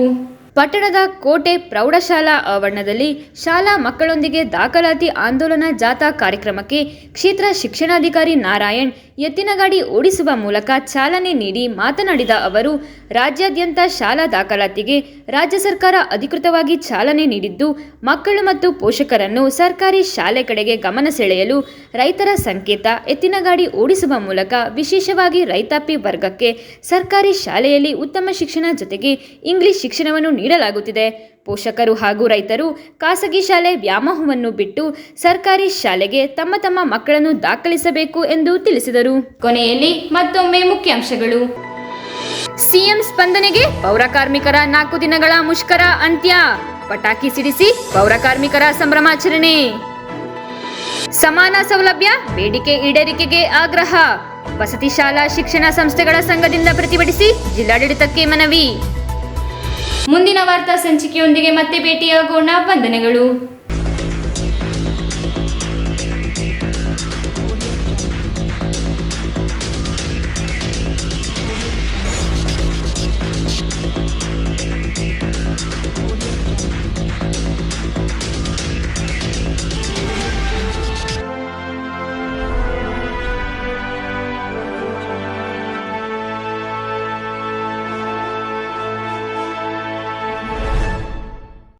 ಪಟ್ಟಣದ ಕೋಟೆ ಪ್ರೌಢಶಾಲಾ ಆವರಣದಲ್ಲಿ ಶಾಲಾ ಮಕ್ಕಳೊಂದಿಗೆ ದಾಖಲಾತಿ ಆಂದೋಲನ ಜಾಥಾ ಕಾರ್ಯಕ್ರಮಕ್ಕೆ ಕ್ಷೇತ್ರ ಶಿಕ್ಷಣಾಧಿಕಾರಿ ನಾರಾಯಣ್ ಎತ್ತಿನಗಾಡಿ ಓಡಿಸುವ ಮೂಲಕ ಚಾಲನೆ ನೀಡಿ ಮಾತನಾಡಿದ ಅವರು, ರಾಜ್ಯಾದ್ಯಂತ ಶಾಲಾ ದಾಖಲಾತಿಗೆ ರಾಜ್ಯ ಸರ್ಕಾರ ಅಧಿಕೃತವಾಗಿ ಚಾಲನೆ ನೀಡಿದ್ದು, ಮಕ್ಕಳು ಮತ್ತು ಪೋಷಕರನ್ನು ಸರ್ಕಾರಿ ಶಾಲೆ ಕಡೆಗೆ ಗಮನ ಸೆಳೆಯಲು ರೈತರ ಸಂಕೇತ ಎತ್ತಿನಗಾಡಿ ಓಡಿಸುವ ಮೂಲಕ ವಿಶೇಷವಾಗಿ ರೈತಾಪಿ ವರ್ಗಕ್ಕೆ ಸರ್ಕಾರಿ ಶಾಲೆಯಲ್ಲಿ ಉತ್ತಮ ಶಿಕ್ಷಣ ಜೊತೆಗೆ ಇಂಗ್ಲಿಷ್ ಶಿಕ್ಷಣವನ್ನು ನೀಡಲಾಗುತ್ತಿದೆ. ಪೋಷಕರು ಹಾಗೂ ರೈತರು ಖಾಸಗಿ ಶಾಲೆ ವ್ಯಾಮೋಹವನ್ನು ಬಿಟ್ಟು ಸರ್ಕಾರಿ ಶಾಲೆಗೆ ತಮ್ಮ ತಮ್ಮ ಮಕ್ಕಳನ್ನು ದಾಖಲಿಸಬೇಕು ಎಂದು ತಿಳಿಸಿದರು. ಕೊನೆಯಲ್ಲಿ ಮತ್ತೊಮ್ಮೆ ಮುಖ್ಯಾಂಶಗಳು. ಸಿಎಂ ಸ್ಪಂದನೆಗೆ ಪೌರ ಕಾರ್ಮಿಕರ 4 ದಿನಗಳ ಮುಷ್ಕರ ಅಂತ್ಯ. ಪಟಾಕಿ ಸಿಡಿಸಿ ಪೌರ ಕಾರ್ಮಿಕರ ಸಂಭ್ರಮಾಚರಣೆ. ಸಮಾನ ಸೌಲಭ್ಯ ಬೇಡಿಕೆ ಈಡೇರಿಕೆಗೆ ಆಗ್ರಹ. ವಸತಿ ಶಾಲಾ ಶಿಕ್ಷಣ ಸಂಸ್ಥೆಗಳ ಸಂಘದಿಂದ ಪ್ರತಿಭಟಿಸಿ ಜಿಲ್ಲಾಡಳಿತಕ್ಕೆ ಮನವಿ. ಮುಂದಿನ ವಾರ್ತಾ ಸಂಚಿಕೆಯೊಂದಿಗೆ ಮತ್ತೆ ಭೇಟಿಯಾಗೋಣ. ವಂದನೆಗಳು.